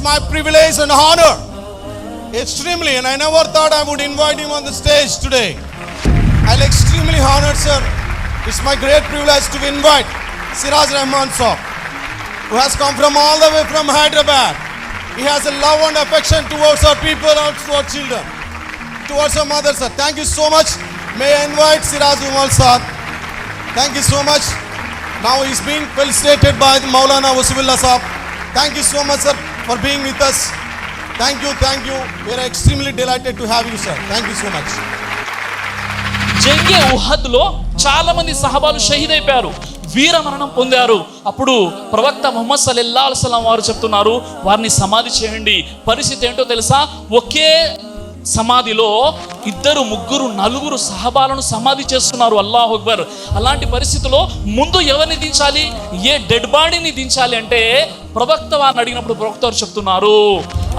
my privilege and honor. Extremely, and I never thought I would invite him on the stage today. I'm extremely honored, sir. It's my great privilege to invite Siraj Rahman sir, who has come from all the way from Hyderabad. He has a love and affection towards our people and to our children, towards our mother, sir. Thank you so much. May I invite Siraj Rahman sir. Thank you so much. Now he's being felicitated by Maulana Wasifullah sir. Thank you so much, sir, for being with us. Thank you. We are extremely delighted to have you, sir. Thank you so much. జంగే ఉహద్లో చాలా మంది సహాబాలు షహీద్ అయిపోయారు, వీర మరణం పొందారు. అప్పుడు ప్రవక్త ముహమ్మద్ సల్లల్లాహు అలైహి వసల్లం వారు చెప్తున్నారు, వారిని సమాధి చేయండి. పరిస్థితి ఏంటో తెలుసా? ఒకే సమాధిలో 2, 3, 4 సహాబాలను సమాధి చేస్తున్నారు. అల్లాహు అక్బర్. అలాంటి పరిస్థితిలో ముందు ఎవరిని దించాలి, ఏ డెడ్ బాడీని దించాలి అంటే ప్రవక్త వారిని అడిగినప్పుడు ప్రవక్త వారు చెప్తున్నారు,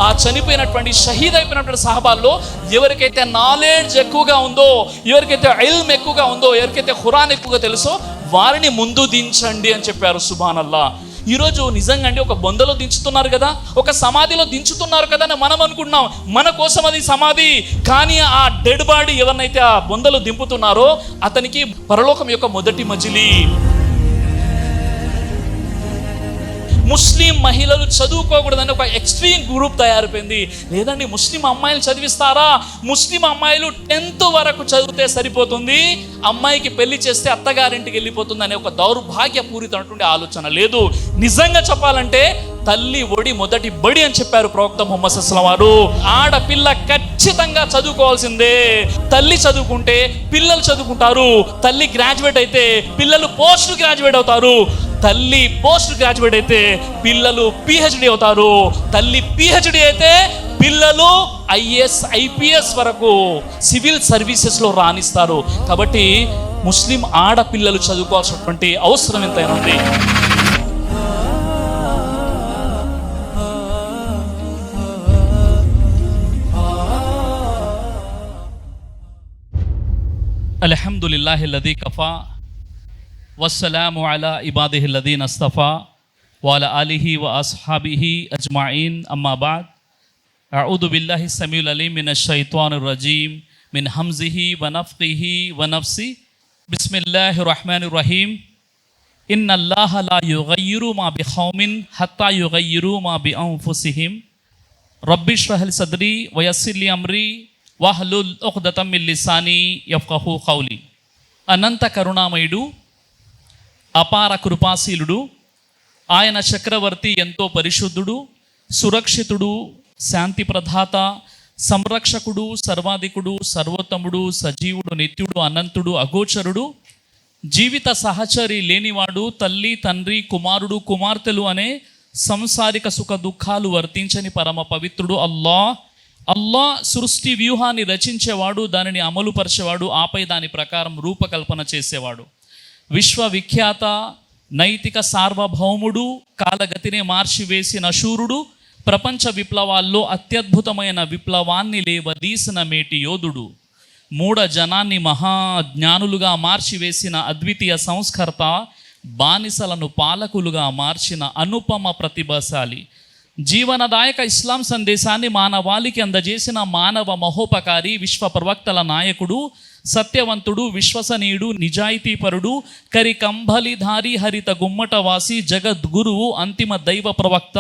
ఆ చనిపోయినటువంటి షహీద్ అయిపోయినటువంటి సహాబాల్లో ఎవరికైతే నాలెడ్జ్ ఎక్కువగా ఉందో, ఎవరికైతే ఇల్మ్ ఎక్కువగా ఉందో, ఎవరికైతే ఖురాన్ ఎక్కువగా తెలుసో వారిని ముందు దించండి అని చెప్పారు. సుబ్హానల్లా. ఈరోజు నిజంగా అండి ఒక బొందలో దించుతున్నారు కదా, ఒక సమాధిలో దించుతున్నారు కదా అని మనం అనుకుంటున్నాం, మన కోసం అది సమాధి. కానీ ఆ డెడ్ బాడీ ఎవరినైతే ఆ బొందలో దింపుతున్నారో అతనికి పరలోకం యొక్క మొదటి మజిలీ. ముస్లిం మహిళలు చదువుకోకూడదని ఒక ఎక్స్ట్రీమ్ గ్రూప్ తయారైపోయింది. లేదండి, ముస్లిం అమ్మాయిలు చదివిస్తారా? ముస్లిం అమ్మాయిలు 10th వరకు చదివితే సరిపోతుంది, అమ్మాయికి పెళ్లి చేస్తే అత్తగారింటికి వెళ్ళిపోతుంది అనే ఒక దౌర్భాగ్యపూరితమైనటువంటి ఆలోచన లేదు. నిజంగా చెప్పాలంటే తల్లి ఒడి మొదటి బడి అని చెప్పారు ప్రవక్త ముహమ్మద్ సల్లల్లాహు అలైహి వసల్లం వారు. ఆడపిల్ల ఖచ్చితంగా చదువుకోవాల్సిందే. తల్లి చదువుకుంటే పిల్లలు చదువుకుంటారు, తల్లి గ్రాడ్యుయేట్ అయితే పిల్లలు పోస్ట్ గ్రాడ్యుయేట్ అవుతారు, తల్లి పోస్ట్ గ్రాడ్యుయేట్ అయితే పిల్లలు పిహెచ్డి అవుతారు, తల్లి పిహెచ్డి అయితే పిల్లలు ఐఏఎస్ ఐపీఎస్ వరకు సివిల్ సర్వీసెస్లో రాణిస్తారు. కాబట్టి ముస్లిం ఆడపిల్లలు చదువుకోవాల్సినటువంటి అవసరం ఎంతైనా ఉంది. అల్హమ్దులిల్లాహి లదీ కఫా వస్సలాము అలా ఇబాదిహి లదీన అస్తఫా వఅలా ఆలిహి వ అస్హాబిహి అజ్మాయిన్. అమ్మా బాద్. అఊదు బిల్లాహి సమీఉల్ అలీమ్ మినష్ షైతానిర్ రజీమ్ మిన్ హమ్జిహి వ నఫ్ఖిహి వ నఫ్సి. బిస్మిల్లాహిర్ రహ్మానిర్ రహీం. ఇన్నల్లాహ లా యుగయ్యిరు మా బిఖౌమిన్ హత్తా యుగయ్యిరు మా బిఅన్ఫుసిహిం. రబ్బిష్రహ్ లీ సద్రీ వ యస్సిర్ లీ అమ్రీ వహ్లుల్ ఉఖ్దతం మిన్ లిసానీ యఫ్ఖహూ ఖౌలీ. అనంత కరుణామయుడు, అపార కృపాశీలుడు, ఆయన చక్రవర్తి, ఎంతో పరిశుద్ధుడు, సురక్షితుడు, శాంతి ప్రదాత, సంరక్షకుడు, సర్వాధికుడు, సర్వోత్తముడు, సజీవుడు, నిత్యుడు, అనంతుడు, అగోచరుడు, జీవిత సహచరి లేనివాడు, తల్లి, తండ్రి, కుమారుడు, కుమార్తెలు అనే సంసారిక సుఖ దుఃఖాలు వర్తించని పరమ పవిత్రుడు అల్లా సృష్టి వ్యూహాన్ని రచించేవాడు, దానిని అమలుపరిచేవాడు, ఆపై దాని ప్రకారం రూపకల్పన చేసేవాడు, విశ్వవిఖ్యాత నైతిక సార్వభౌముడు, కాలగతిని మార్చివేసిన శూరుడు, ప్రపంచ విప్లవాల్లో అత్యద్భుతమైన విప్లవాన్ని లేవదీసిన మేటి యోధుడు, మూఢ జనాన్ని మహాజ్ఞానులుగా మార్చివేసిన అద్వితీయ సంస్కర్త, బానిసలను పాలకులుగా మార్చిన అనుపమ ప్రతిభాశాలి, జీవనదాయక ఇస్లాం సందేశాన్ని మానవాళికి అందజేసిన మానవ మహోపకారి, విశ్వ ప్రవక్తల నాయకుడు, సత్యవంతుడు, విశ్వసనీయుడు, నిజాయితీపరుడు, కరికంబలిధారి, హరిత గుమ్మటవాసి, జగద్గురువు, అంతిమ దైవ ప్రవక్త,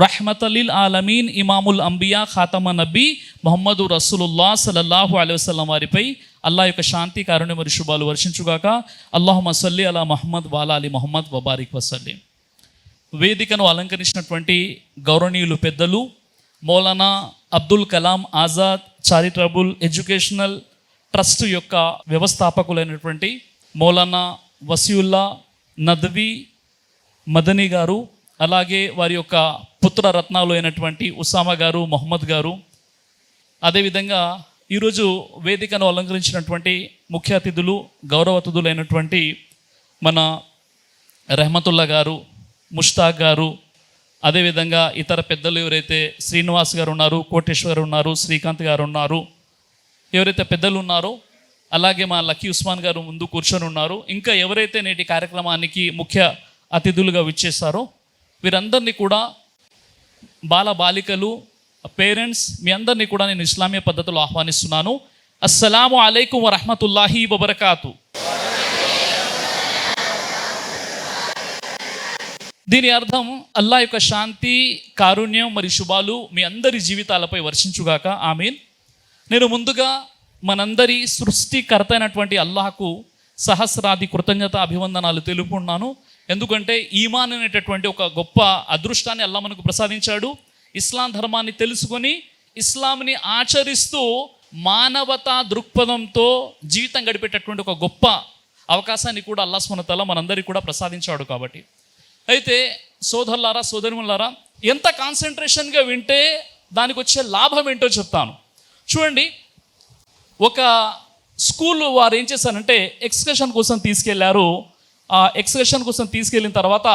రహ్మతలిల్ ఆలమీన్, ఇమాముల్ అంబియా, ఖాతమ నబీ ముహమ్మదు రసూలుల్లాహ్ సల్లల్లాహు అలైహి వసల్లం వారిపై అల్లాహ్ యొక్క శాంతి, కారుణ్యం మరియు శుభాలు వర్షించుగాక. అల్లాహుమ్మ సల్లి అలా ముహమ్మద్ వాలా అలీ ముహమ్మద్ వబారిక్ వసల్లిం. వేదికను అలంకరించినటువంటి గౌరవనీయులు పెద్దలు, Maulana Abdul Kalam Azad charitable educational trust యొక్క వ్యవస్థాపకులైనటువంటి మౌలానా వసీవుల్లా నద్వీ మదనీ గారు, అలాగే వారి యొక్క పుత్ర రత్నాలు అయినటువంటి ఉసామా గారు, మొహమ్మద్ గారు, అదేవిధంగా ఈరోజు వేదికను అలంకరించినటువంటి ముఖ్య అతిథులు, గౌరవ అతిథులైనటువంటి మన రెహమతుల్లా గారు, ముష్తాక్ గారు, అదేవిధంగా ఇతర పెద్దలు ఎవరైతే శ్రీనివాస్ గారు ఉన్నారు, కోటేశ్వర్ ఉన్నారు, శ్రీకాంత్ గారు ఉన్నారు, ఎవరైతే పెద్దలు ఉన్నారో, అలాగే మా లక్కీ ఉస్మాన్ గారు ముందు కూర్చొని ఉన్నారు, ఇంకా ఎవరైతే నేటి కార్యక్రమానికి ముఖ్య అతిథులుగా విచ్చేస్తారో వీరందరినీ కూడా బాల బాలికలు, పేరెంట్స్, మీ అందరినీ కూడా నేను ఇస్లామీయ పద్ధతిలో ఆహ్వానిస్తున్నాను. అస్సలాము అలైకుం వరహ్మతుల్లాహి వబరకాతు. దీని అర్థం అల్లాహ్ యొక్క శాంతి, కారుణ్యం మరియు శుభాలు మీ అందరి జీవితాలపై వర్షించుగాక, ఆమీన్. నేను ముందుగా మనందరి సృష్టికర్త అయినటువంటి అల్లాహకు సహస్రాది కృతజ్ఞత అభివందనాలు తెలుపుకున్నాను. ఎందుకంటే ఈమాన్ అనేటటువంటి ఒక గొప్ప అదృష్టాన్ని అల్లాహ్ మనకు ప్రసాదించాడు. ఇస్లాం ధర్మాన్ని తెలుసుకొని ఇస్లాంని ఆచరిస్తూ మానవతా దృక్పథంతో జీవితం గడిపేటటువంటి ఒక గొప్ప అవకాశాన్ని కూడా అల్లాహ్ సుబ్హానహు వ తఆలా మనందరికీ కూడా ప్రసాదించాడు. కాబట్టి అయితే సోదరులారా, సోదరిమణులారా, ఎంత కాన్సన్ట్రేషన్గా వింటే దానికి వచ్చే లాభం ఏంటో చెప్తాను. చూడండి, ఒక స్కూల్ వారు ఏం చేశారంటే ఎక్స్కర్షన్ కోసం తీసుకెళ్లారు. ఆ ఎక్స్కర్షన్ కోసం తీసుకెళ్ళిన తర్వాత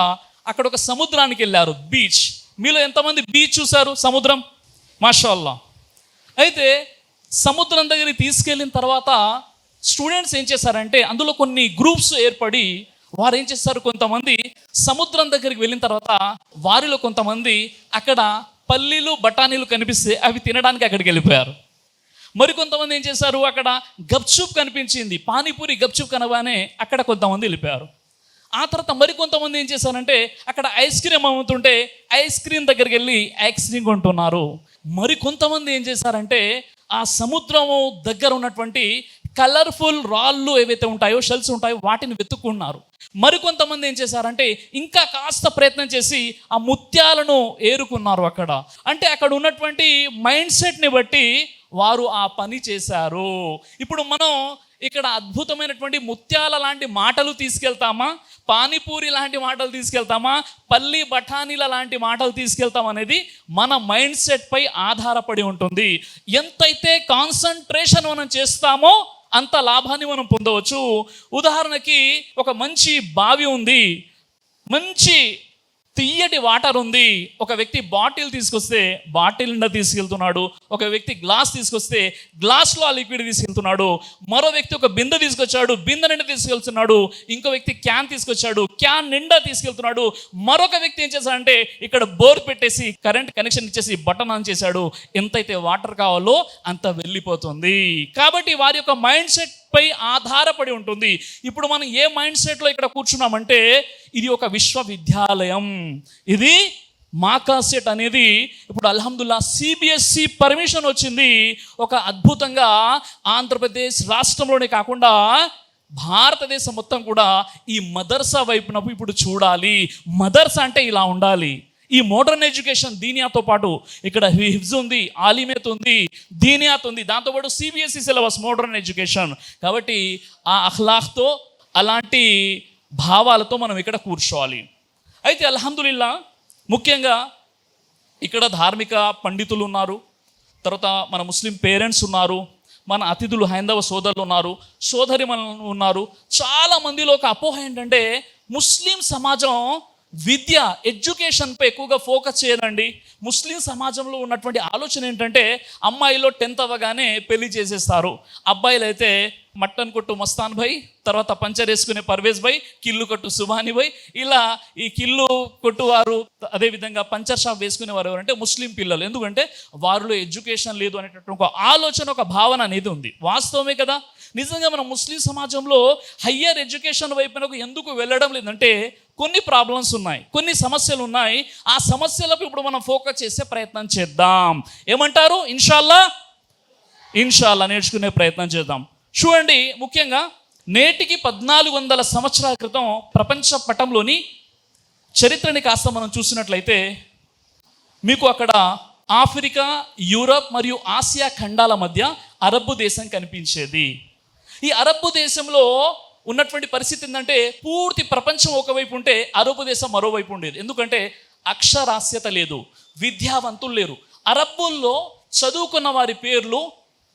అక్కడ ఒక సముద్రానికి వెళ్ళారు, బీచ్. మీలో ఎంతమంది బీచ్ చూశారు? సముద్రం, మాషాల్లా. అయితే సముద్రం దగ్గరికి తీసుకెళ్ళిన తర్వాత స్టూడెంట్స్ ఏం చేశారంటే అందులో కొన్ని గ్రూప్స్ ఏర్పడి వారు ఏం చేస్తారు, కొంతమంది సముద్రం దగ్గరికి వెళ్ళిన తర్వాత వారిలో కొంతమంది అక్కడ పల్లీలు, బఠానీలు కనిపిస్తే అవి తినడానికి అక్కడికి వెళ్ళిపోయారు. మరికొంతమంది ఏం చేశారు, అక్కడ గప్చుప్ కనిపించింది, పానీపూరి గప్చుప్ కనగానే అక్కడ కొంతమంది వెళ్ళిపోయారు. ఆ తర్వాత మరికొంతమంది ఏం చేశారంటే అక్కడ ఐస్ క్రీమ్ అమ్ముతుంటే ఐస్ క్రీమ్ దగ్గరికి వెళ్ళి ఐస్ క్రీమ్ కొంటున్నారు. మరికొంతమంది ఏం చేశారంటే ఆ సముద్రము దగ్గర ఉన్నటువంటి కలర్ఫుల్ రాళ్ళు ఏవైతే ఉంటాయో, షెల్స్ ఉంటాయో, వాటిని వెతుక్కున్నారు. మరికొంతమంది ఏం చేశారంటే ఇంకా కాస్త ప్రయత్నం చేసి ఆ ముత్యాలను ఏరుకున్నారు అక్కడ. అంటే అక్కడ ఉన్నటువంటి మైండ్ సెట్ని బట్టి వారు ఆ పని చేశారు. ఇప్పుడు మనం ఇక్కడ అద్భుతమైనటువంటి ముత్యాల లాంటి మాటలు తీసుకెళ్తామా, పానీపూరి లాంటి మాటలు తీసుకెళ్తామా, పల్లి బఠానీల లాంటి మాటలు తీసుకెళ్తాం అనేది మన మైండ్ సెట్ పై ఆధారపడి ఉంటుంది. ఎంతైతే కాన్సన్ట్రేషన్ మనం చేస్తామో అంత లాభాన్ని మనం పొందవచ్చు. ఉదాహరణకి ఒక మంచి బావి ఉంది, మంచి తియ్యటి వాటర్ ఉంది. ఒక వ్యక్తి బాటిల్ తీసుకొస్తే బాటిల్ నిండా తీసుకెళ్తున్నాడు. ఒక వ్యక్తి గ్లాస్ తీసుకొస్తే గ్లాస్లో ఆ లిక్విడ్ తీసుకెళ్తున్నాడు. మరో వ్యక్తి ఒక బిందె తీసుకొచ్చాడు, బిందె నిండా తీసుకెళ్తున్నాడు. ఇంకో వ్యక్తి క్యాన్ తీసుకొచ్చాడు, క్యాన్ నిండా తీసుకెళ్తున్నాడు. మరొక వ్యక్తి ఏం చేశాడంటే ఇక్కడ బోర్ పెట్టేసి కరెంట్ కనెక్షన్ ఇచ్చేసి బటన్ ఆన్ చేశాడు. ఎంతైతే వాటర్ కావాలో అంత వెళ్ళిపోతుంది. కాబట్టి వారి యొక్క మైండ్ సెట్ పై ఆధారపడి ఉంటుంది. ఇప్పుడు మనం ఏ మైండ్ సెట్లో ఇక్కడ కూర్చున్నామంటే ఇది ఒక విశ్వవిద్యాలయం, ఇది మాకాసెట్ అనేది ఇప్పుడు అల్హమ్దుల్లా సిబిఎస్ఈ పర్మిషన్ వచ్చింది. ఒక అద్భుతంగా ఆంధ్రప్రదేశ్ రాష్ట్రంలోనే కాకుండా భారతదేశం మొత్తం కూడా ఈ మదర్సా వైపున ఇప్పుడు చూడాలి. మదర్సా అంటే ఇలా ఉండాలి. ఈ మోడర్న్ ఎడ్యుకేషన్ దీనియాతో పాటు ఇక్కడ హిఫ్జ్ ఉంది, ఆలిమేత్ ఉంది, దీనియాత్ ఉంది, దాంతోపాటు సిబిఎస్ఈ సిలబస్ మోడర్న్ ఎడ్యుకేషన్. కాబట్టి ఆ అఖ్లాఖ్తో అలాంటి భావాలతో మనం ఇక్కడ కూర్చోవాలి. అయితే అల్హమ్దులిల్లా ముఖ్యంగా ఇక్కడ ధార్మిక పండితులు ఉన్నారు, తర్వాత మన ముస్లిం పేరెంట్స్ ఉన్నారు, మన అతిథులు హైందవ సోదరులు ఉన్నారు, సోదరిమణులు ఉన్నారు. చాలా మందిలో ఒక అపోహ ఏంటంటే ముస్లిం సమాజం విద్య, ఎడ్యుకేషన్పై ఎక్కువగా ఫోకస్ చేయదండి. ముస్లిం సమాజంలో ఉన్నటువంటి ఆలోచన ఏంటంటే అమ్మాయిలో 10th అవ్వగానే పెళ్లి చేసేస్తారు. అబ్బాయిలు అయితే మట్టన్ కొట్టు మస్తాన్ భాయ్, తర్వాత పంచర్ వేసుకునే పర్వేజ్ భాయ్, కిల్లు కొట్టు సుభాని భాయ్, ఇలా ఈ కిల్లు కొట్టువారు, అదేవిధంగా పంచర్ షాప్ వేసుకునేవారు ఎవరంటే ముస్లిం పిల్లలు. ఎందుకంటే వారిలో ఎడ్యుకేషన్ లేదు అనేటటువంటి ఒక ఆలోచన, ఒక భావన అనేది ఉంది. వాస్తవమే కదా. నిజంగా మన ముస్లిం సమాజంలో హయ్యర్ ఎడ్యుకేషన్ వైపునకు ఎందుకు వెళ్ళడం లేదంటే కొన్ని ప్రాబ్లమ్స్ ఉన్నాయి, కొన్ని సమస్యలు ఉన్నాయి. ఆ సమస్యలకు ఇప్పుడు మనం ఫోకస్ చేసే ప్రయత్నం చేద్దాం. ఏమంటారు? ఇన్షాల్లా నేర్చుకునే ప్రయత్నం చేద్దాం. చూడండి, ముఖ్యంగా నేటికి 1400 సంవత్సరాల క్రితం ప్రపంచ పటంలోని చరిత్రని కాస్త మనం చూసినట్లయితే మీకు అక్కడ ఆఫ్రికా, యూరప్ మరియు ఆసియా ఖండాల మధ్య అరబ్బు దేశం కనిపించేది. ఈ అరబ్బు దేశంలో ఉన్నటువంటి పరిస్థితి ఏంటంటే పూర్తి ప్రపంచం ఒకవైపు ఉంటే అరబ్బు దేశం మరోవైపు ఉండేది. ఎందుకంటే అక్షరాస్యత లేదు, విద్యావంతులు లేరు. అరబ్బుల్లో చదువుకున్న వారి పేర్లు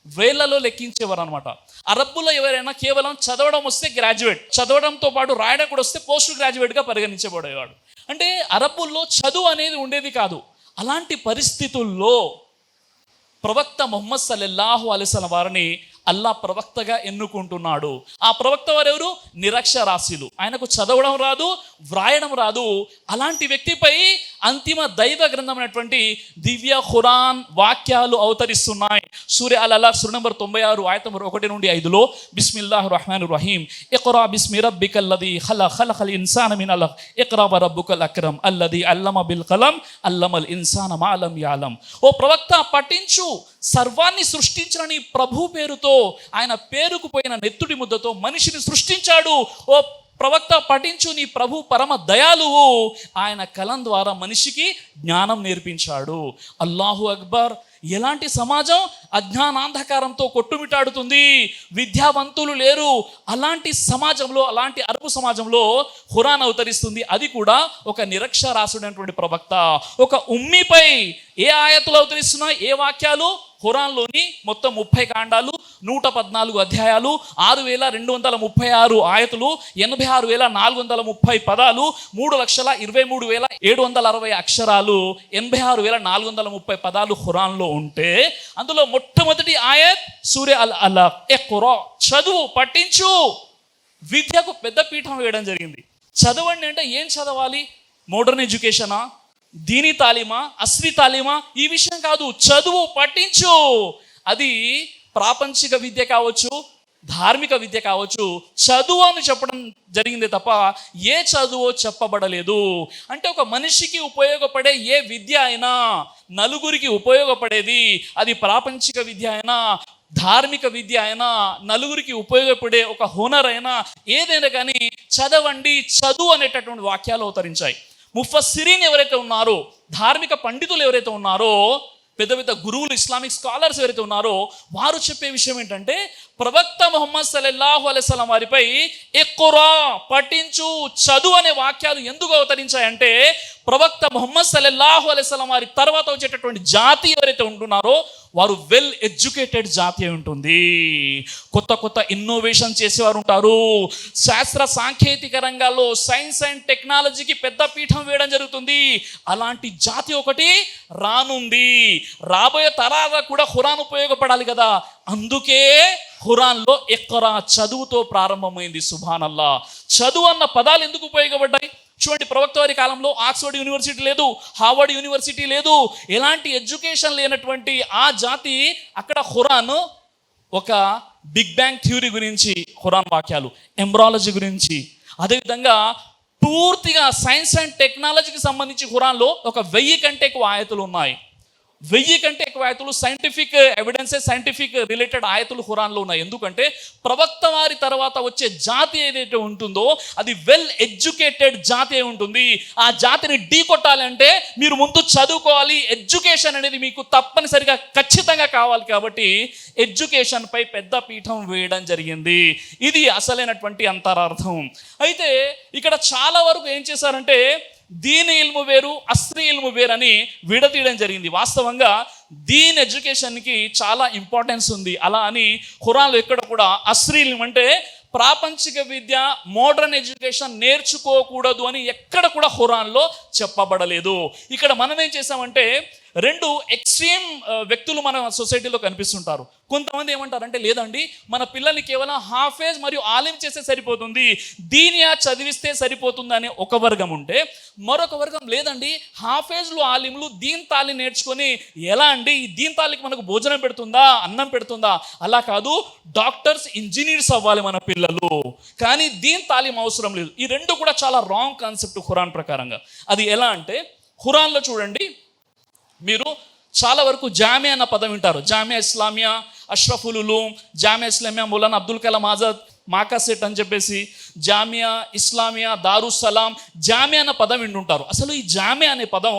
వేళ్లలో లెక్కించేవారు అనమాట. అరబ్బులో ఎవరైనా కేవలం చదవడం వస్తే గ్రాడ్యుయేట్, చదవడంతో పాటు రాయడం కూడా వస్తే పోస్ట్ గ్రాడ్యుయేట్గా పరిగణించబడేవాడు. అంటే అరబ్బుల్లో చదువు అనేది ఉండేది కాదు. అలాంటి పరిస్థితుల్లో ప్రవక్త ముహమ్మద్ సల్లల్లాహు అలైహి వసల్లం వారిని అల్లా ప్రవక్తగా ఎన్నుకుంటున్నాడు. ఆ ప్రవక్త వారెవరు? నిరక్షరాస్యులు, ఆయనకు చదవడం రాదు, వ్రాయడం రాదు. అలాంటి వ్యక్తిపై అంతిమ దైవ గ్రంథమైనటువంటి దివ్య ఖురాన్ వాక్యాలు అవతరిస్తున్నాయి. సూర్య అల్ అలక్ సూర నంబర్ 96 ఆయత 1 నుండి 5లో బిస్మిల్లాహిర్ రహమానిర్ రహీం ఇఖ్రా బిస్మి రబ్బికల్లదీ ఖలఖల్ ఇన్సాన మిన్ అలక్ ఇఖ్రా వరబ్బుకల్ అక్రమ్ అల్లదీ అల్లమ బిల్ కలం అల్లమల్ ఇన్సాన మా లం యఅలం. ఓ ప్రవక్త పఠించు, సర్వాన్ని సృష్టించిన నీ ప్రభు పేరుతో, ఆయన పేరుకు పోయిన నెత్తుడి ముద్దతో మనిషిని సృష్టించాడు. ఓ ప్రవక్త పఠించు, నీ ప్రభు పరమ దయాలువు, ఆయన కలం ద్వారా మనిషికి జ్ఞానం నేర్పించాడు. అల్లాహు అక్బర్. ఎలాంటి సమాజం అజ్ఞానాంధకారంతో కొట్టుమిటాడుతుంది, విద్యావంతులు లేరు. అలాంటి సమాజంలో, అలాంటి అరబు సమాజంలో ఖురాన్ అవతరిస్తుంది. అది కూడా ఒక నిరక్షరాస్యుడైనటువంటి ప్రవక్త. ఒక ఉమ్మిపై ఏ ఆయతులు అవతరిస్తున్నాయి, ఏ వాక్యాలు? ఖురాన్లోని మొత్తం 30 కాండాలు, 114 అధ్యాయాలు, 6236 ఆయతులు, 86430 పదాలు, 3,23,760 అక్షరాలు, 86,430 పదాలు ఖురాన్లో ఉంటే అందులో మొట్టమొదటి ఆయత్ సూర్య అల్ అలక్ ఇఖ్రా, చదువు, పఠించు. విద్యకు పెద్ద పీఠం వేయడం జరిగింది. చదవండి అంటే ఏం చదవాలి? మోడర్న్ ఎడ్యుకేషనా, దీని తాలీమా, అస్లీ తాలీమా? ఈ విషయం కాదు. చదువు, పఠించు. అది ప్రాపంచిక విద్య కావచ్చు, ధార్మిక విద్య కావచ్చు, చదువు అని చెప్పడం జరిగింది తప్ప ఏ చదువో చెప్పబడలేదు. అంటే ఒక మనిషికి ఉపయోగపడే ఏ విద్య అయినా, నలుగురికి ఉపయోగపడేది, అది ప్రాపంచిక విద్య అయినా, ధార్మిక విద్య అయినా, నలుగురికి ఉపయోగపడే ఒక హునర్ అయినా, ఏదైనా కానీ చదవండి, చదువు అనేటటువంటి వాక్యాలు అవతరించాయి. ముఫస్సిరీన్ ఎవరైతే ఉన్నారో, ధార్మిక పండితులు ఎవరైతే ఉన్నారో, పెద్ద పెద్ద గురువులు, ఇస్లామిక్ స్కాలర్స్ ఎవరైతే ఉన్నారో, వారు చెప్పే విషయం ఏంటంటే ప్రవక్త ముహమ్మద్ సల్లల్లాహు అలైహి వసల్లం వారిపై ఇఖ్రా, పఠించు, చదువు అనే వాక్యాలు ఎందుకు అవతరించాయంటే ప్రవక్త ముహమ్మద్ సల్లల్లాహు అలైహి వసల్లం వారి తర్వాత వచ్చేటటువంటి జాతి ఎవరైతే ఉంటున్నారో వారు వెల్ ఎడ్యుకేటెడ్ జాతి అయి ఉంటుంది. కొత్త కొత్త ఇన్నోవేషన్ చేసేవారు ఉంటారు. శాస్త్ర సాంకేతిక రంగాల్లో సైన్స్ అండ్ టెక్నాలజీకి పెద్ద పీఠం వేయడం జరుగుతుంది. అలాంటి జాతి ఒకటి రానుంది. రాబోయే తరాలకు కూడా ఖురాన్ ఉపయోగపడాలి కదా. అందుకే ఖురాన్లో ఇఖ్రా, చదువుతో ప్రారంభమైంది. సుబ్హానల్లా. చదువు అన్న పదాలు ఎందుకు ఉపయోగపడ్డాయి? చూడండి, ప్రవక్త వారి కాలంలో ఆక్స్ఫర్డ్ యూనివర్సిటీ లేదు, హార్వర్డ్ యూనివర్సిటీ లేదు, ఎలాంటి ఎడ్యుకేషన్ లేనటువంటి ఆ జాతి అక్కడ ఖురాన్ ఒక బిగ్ బ్యాంగ్ థియరీ గురించి ఖురాన్ వాక్యాలు, ఎంబ్రాలజీ గురించి, అదేవిధంగా పూర్తిగా సైన్స్ అండ్ టెక్నాలజీకి సంబంధించి ఖురాన్లో ఒక 1000 కంటే ఎక్కువ ఆయతులు ఉన్నాయి. 1000 కంటే ఎక్కువ ఆయతులు, సైంటిఫిక్ ఎవిడెన్సెస్, సైంటిఫిక్ రిలేటెడ్ ఆయతులు ఖురాన్లో ఉన్నాయి. ఎందుకంటే ప్రవక్త వారి తర్వాత వచ్చే జాతి ఏదైతే ఉంటుందో అది వెల్ ఎడ్యుకేటెడ్ జాతి అయి ఉంటుంది. ఆ జాతిని ఢీ కొట్టాలంటే మీరు ముందు చదువుకోవాలి. ఎడ్యుకేషన్ అనేది మీకు తప్పనిసరిగా ఖచ్చితంగా కావాలి. కాబట్టి ఎడ్యుకేషన్ పై పెద్ద పీఠం వేయడం జరిగింది. ఇది అసలైనటువంటి అంతరార్థం. అయితే ఇక్కడ చాలా వరకు ఏం చేశారంటే దీని ఇల్ము వేరు, అస్రీ ఇల్ము వేరు అని విడతీయడం జరిగింది. వాస్తవంగా దీన్ ఎడ్యుకేషన్కి చాలా ఇంపార్టెన్స్ ఉంది. అలా అని ఖురాన్లో ఎక్కడ కూడా అస్రీ ఇల్ము అంటే ప్రాపంచిక విద్య, మోడర్న్ ఎడ్యుకేషన్ నేర్చుకోకూడదు అని ఎక్కడ కూడా ఖురాన్లో చెప్పబడలేదు. ఇక్కడ మనం ఏం చేసామంటే 2 ఎక్స్ట్రీమ్ వ్యక్తులు మన సొసైటీలో కనిపిస్తుంటారు. కొంతమంది ఏమంటారంటే లేదండి, మన పిల్లల్ని కేవలం హాఫేజ్ మరియు ఆలిం చేస్తే సరిపోతుంది, దీనియా చదివిస్తే సరిపోతుంది అనే ఒక వర్గం ఉంటే, మరొక వర్గం లేదండి, హాఫేజ్లు ఆలింలు దీన్ తాలి నేర్చుకొని ఎలా అండి, ఈ దీన్ తాలికి మనకు భోజనం పెడుతుందా, అన్నం పెడుతుందా? అలా కాదు, డాక్టర్స్, ఇంజనీర్స్ అవ్వాలి మన పిల్లలు, కానీ దీన్ తాలిం అవసరం లేదు. ఈ 2 కూడా చాలా రాంగ్ కాన్సెప్ట్ ఖురాన్ ప్రకారంగా. అది ఎలా అంటే ఖురాన్లో చూడండి, మీరు చాలా వరకు జామియా అన్న పదం వింటారు. జామియా ఇస్లామియా, అష్రఫుల్ ఉలూమ్, జామియా ఇస్లామియా మౌలానా అబ్దుల్ కలాం ఆజాద్, మాకాసెట్ అని చెప్పేసి, జామియా ఇస్లామియా, దారుస్సలాం, జామియా అన్న పదం వింటుంటారు. అసలు ఈ జామియా అనే పదం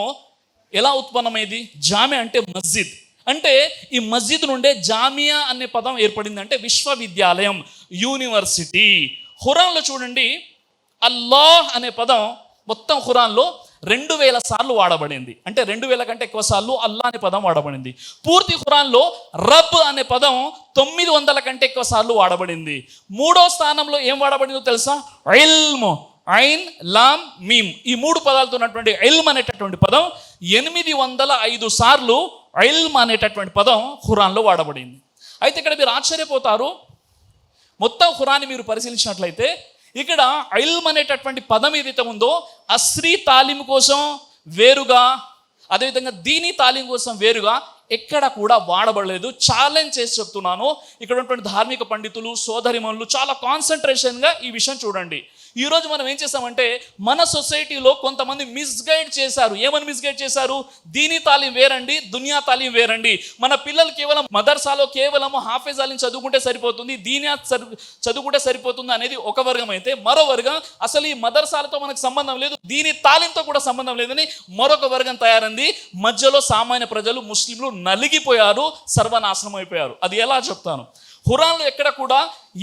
ఎలా ఉత్పన్నమైంది? జామియా అంటే మస్జిద్. అంటే ఈ మస్జిద్ నుండే జామియా అనే పదం ఏర్పడింది. అంటే విశ్వవిద్యాలయం, యూనివర్సిటీ. ఖురాన్లో చూడండి, అల్లాహ్ అనే పదం మొత్తం ఖురాన్లో 2000 సార్లు వాడబడింది. అంటే 2000 కంటే ఎక్కువ సార్లు అల్లా అనే పదం వాడబడింది. పూర్తి ఖురాన్లో రబ్ అనే పదం 900 కంటే ఎక్కువ సార్లు వాడబడింది. 3వ స్థానంలో ఏం వాడబడిందో తెలుసా? ఇల్మ్, ఐన్, లామ్, మీమ్, ఈ 3 పదాలతో ఉన్నటువంటి ఇల్మ్ అనేటటువంటి పదం 805 సార్లు ఇల్మ్ అనేటటువంటి పదం ఖురాన్లో వాడబడింది. అయితే ఇక్కడ మీరు ఆశ్చర్యపోతారు, మొత్తం ఖురాన్ని మీరు పరిశీలించినట్లయితే ఇక్కడ ఇల్మ్ అనేటటువంటి పదం ఏదైతే ఉందో అస్రీ తాలీం కోసం వేరుగా, అదేవిధంగా దీనీ తాలీం కోసం వేరుగా ఎక్కడ కూడా వాడబడలేదు. ఛాలెంజ్ చేసి చెప్తున్నాను, ఇక్కడ ఉన్నటువంటి ధార్మిక పండితులు సోదరిమణులు చాలా కాన్సన్ట్రేషన్గా ఈ విషయం చూడండి. ఈరోజు మనం ఏం చేస్తామంటే మన సొసైటీలో కొంతమంది మిస్గైడ్ చేశారు. ఏమని మిస్గైడ్ చేశారు? దీనీ తాలీం వేరండి, దునియా తాలీం వేరండి. మన పిల్లలు కేవలం మదర్సాలో కేవలం హాఫేజ్ అలీని చదువుకుంటే సరిపోతుంది, దీనియా చదువుకుంటే సరిపోతుంది అనేది ఒక వర్గం అయితే, మరో వర్గం అసలు ఈ మదర్సాలతో మనకు సంబంధం లేదు, దీని తాలీంతో కూడా సంబంధం లేదని మరొక వర్గం తయారైంది. మధ్యలో సామాన్య ప్రజలు ముస్లింలు నలిగిపోయారు, సర్వనాశనం అయిపోయారు. అది ఎలా చెప్తాను. ఖురాన్లో ఎక్కడ కూడా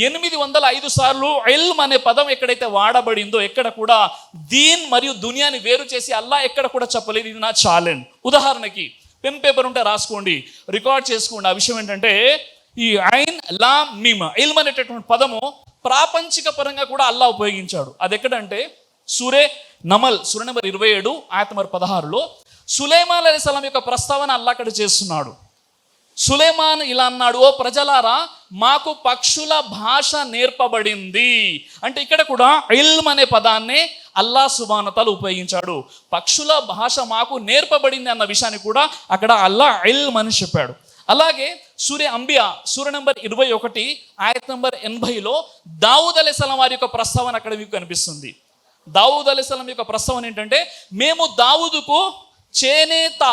805 సార్లు ఇల్మ్ అనే పదం ఎక్కడైతే వాడబడిందో ఎక్కడ కూడా దీన్ మరియు దునియాని వేరు చేసి అల్లా ఎక్కడ కూడా చెప్పలేదు. ఇది నా ఛాలెంజ్. ఉదాహరణకి పెన్ పేపర్ ఉంటే రాసుకోండి, రికార్డ్ చేసుకోండి. ఆ విషయం ఏంటంటే ఈ ఐన్ లామ్ మీమ్ ఇల్మ్ అనేటటువంటి పదము ప్రాపంచిక పరంగా కూడా అల్లా ఉపయోగించాడు. అది ఎక్కడంటే సూరే నమల్ సూర నెంబర్ 27 ఆయత నెంబర్ 16లో సులైమాన్ అలైహిస్సలాం యొక్క ప్రస్తావన అల్లా అక్కడ చేస్తున్నాడు. సులైమాన్ ఇలా అన్నాడు, ఓ ప్రజలారా మాకు పక్షుల భాష నేర్పబడింది. అంటే ఇక్కడ కూడా ఇల్మ్ అనే పదాన్ని అల్లా సుబ్హానహు వ తఆలా ఉపయోగించాడు. పక్షుల భాష మాకు నేర్పబడింది అన్న విషయాన్ని కూడా అక్కడ అల్లా ఇల్మ్ అని చెప్పాడు. అలాగే సూరే అంబియా సూర నెంబర్ 21 ఆయత నెంబర్ 80లో దావూద్ అలైహిస్సలాం వారి యొక్క ప్రస్తావన అక్కడ మీకు కనిపిస్తుంది. దావూద్ అలైహిస్సలాం యొక్క ప్రస్తావన ఏంటంటే మేము దావూదుకు చేనేత